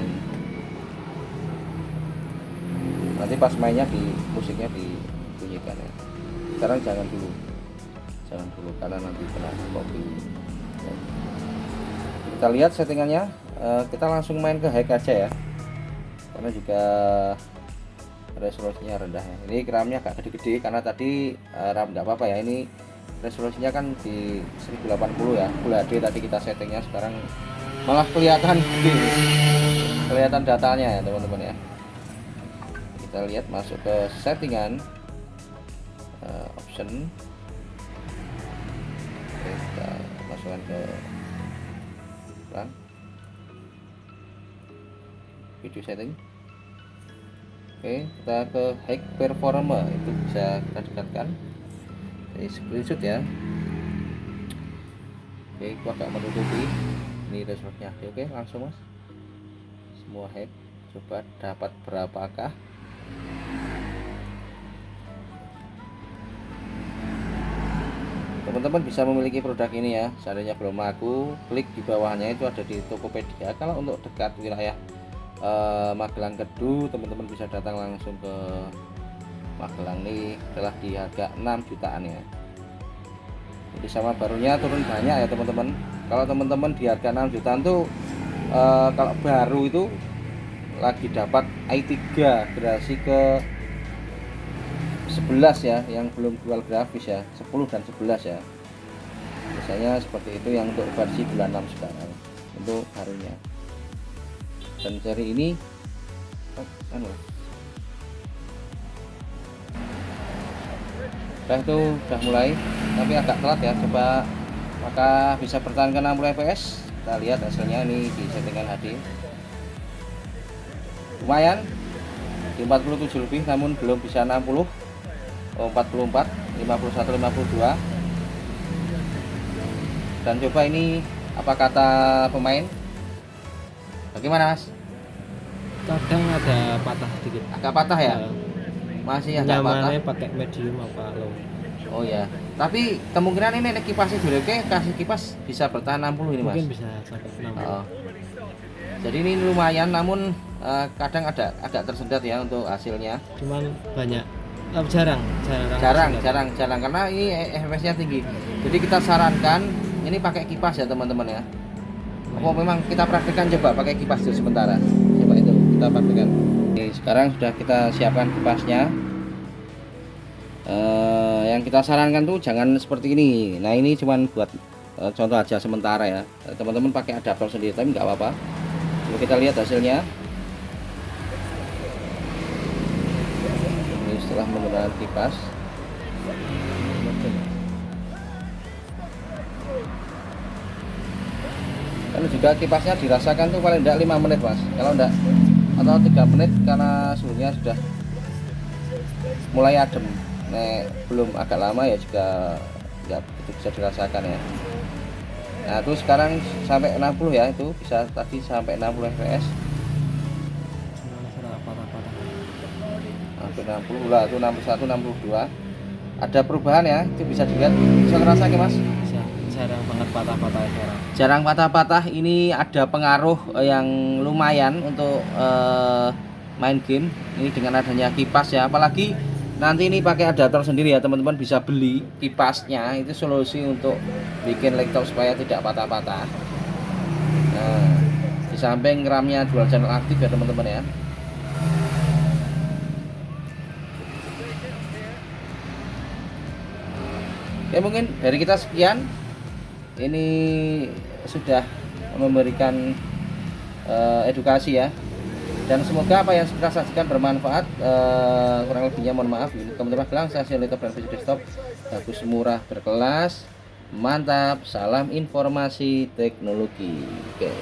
Nanti pas mainnya musiknya dibunyikan ya. Sekarang jangan dulu karena nanti kena copy. Kita lihat settingannya, kita langsung main ke high aja ya, karena juga resolusinya rendah ya. Ini RAM-nya agak gede-gede karena tadi RAM nggak apa-apa ya, ini resolusinya kan di 1080 ya, Full HD tadi kita settingnya, sekarang malah kelihatan gede, kelihatan datanya ya teman-teman ya. Kita lihat masuk ke settingan, option. Oke, kita masukkan ke video setting. Oke, kita ke high performer, itu bisa kita dekatkan. Ini screenshot ya. Oke, aku agak menutupi ini resolusinya. Oke, langsung mas, semua high. Coba dapat berapakah? Teman-teman bisa memiliki produk ini ya, seandainya belum laku, klik di bawahnya itu ada di Tokopedia. Kalau untuk dekat wilayah Magelang Kedu, teman-teman bisa datang langsung ke Magelang. Nih adalah di harga 6 jutaan ya, jadi sama barunya turun banyak ya teman-teman. Kalau teman-teman di harga 6 jutaan tuh kalau baru itu lagi dapat i3 generasi ke 11 ya, yang belum dual grafis ya, 10 dan 11 ya, biasanya seperti itu yang untuk versi bulan 6 sekarang untuk barunya. Dan seri ini itu udah mulai, tapi agak telat ya. Coba maka bisa bertahan ke 60 fps. Kita lihat hasilnya ini di settingan HD lumayan di 47 lebih, namun belum bisa 60, 44, 51, 52. Dan coba ini apa kata pemain, bagaimana mas?
Kadang ada patah sedikit,
agak patah ya, masih agak patah.
nyamannya pakai medium apa low.
Oh ya, tapi kemungkinan ini kipasnya oke, kasih kipas bisa bertahan 60 ini mas.
Mungkin bisa sampai 60.
Jadi ini lumayan, namun kadang agak tersendat ya untuk hasilnya.
Cuman banyak jarang
karena ini FPS-nya tinggi. Jadi kita sarankan ini pakai kipas ya teman-teman ya. Oh memang kita praktekkan, coba pakai kipas dulu sementara. Coba itu kita praktekkan. Oke, sekarang sudah kita siapkan kipasnya. Yang kita sarankan tuh jangan seperti ini. Nah ini cuman buat contoh aja sementara ya. Teman-teman pakai adaptor sendiri tapi nggak apa-apa. Coba kita lihat hasilnya. Ini setelah menggunakan kipas. Lalu juga kipasnya dirasakan tuh paling enggak 5 menit mas, kalau enggak atau 3 menit karena suhunya sudah mulai adem. Nah, belum agak lama ya juga enggak begitu bisa dirasakan ya. Nah itu sekarang sampai 60 ya, itu bisa tadi sampai 60 fps. Hampir 60 lah, itu 61, 62. Ada perubahan ya, itu bisa dilihat, bisa ngerasain mas.
Jarang banget patah-patah sekarang.
Jarang patah-patah, ini ada pengaruh yang lumayan untuk main game ini dengan adanya kipas ya. Apalagi nanti ini pakai adaptor sendiri ya teman-teman, bisa beli kipasnya, itu solusi untuk bikin laptop supaya tidak patah-patah. Nah, di samping RAM-nya dual channel aktif ya teman-teman ya. Oke, mungkin dari kita sekian. Ini sudah memberikan edukasi ya, dan semoga apa yang kita sajikan bermanfaat. Kurang lebihnya mohon maaf. Teman-teman bilang saya laptop dan PC desktop bagus, murah, berkelas, mantap. Salam informasi teknologi. Oke.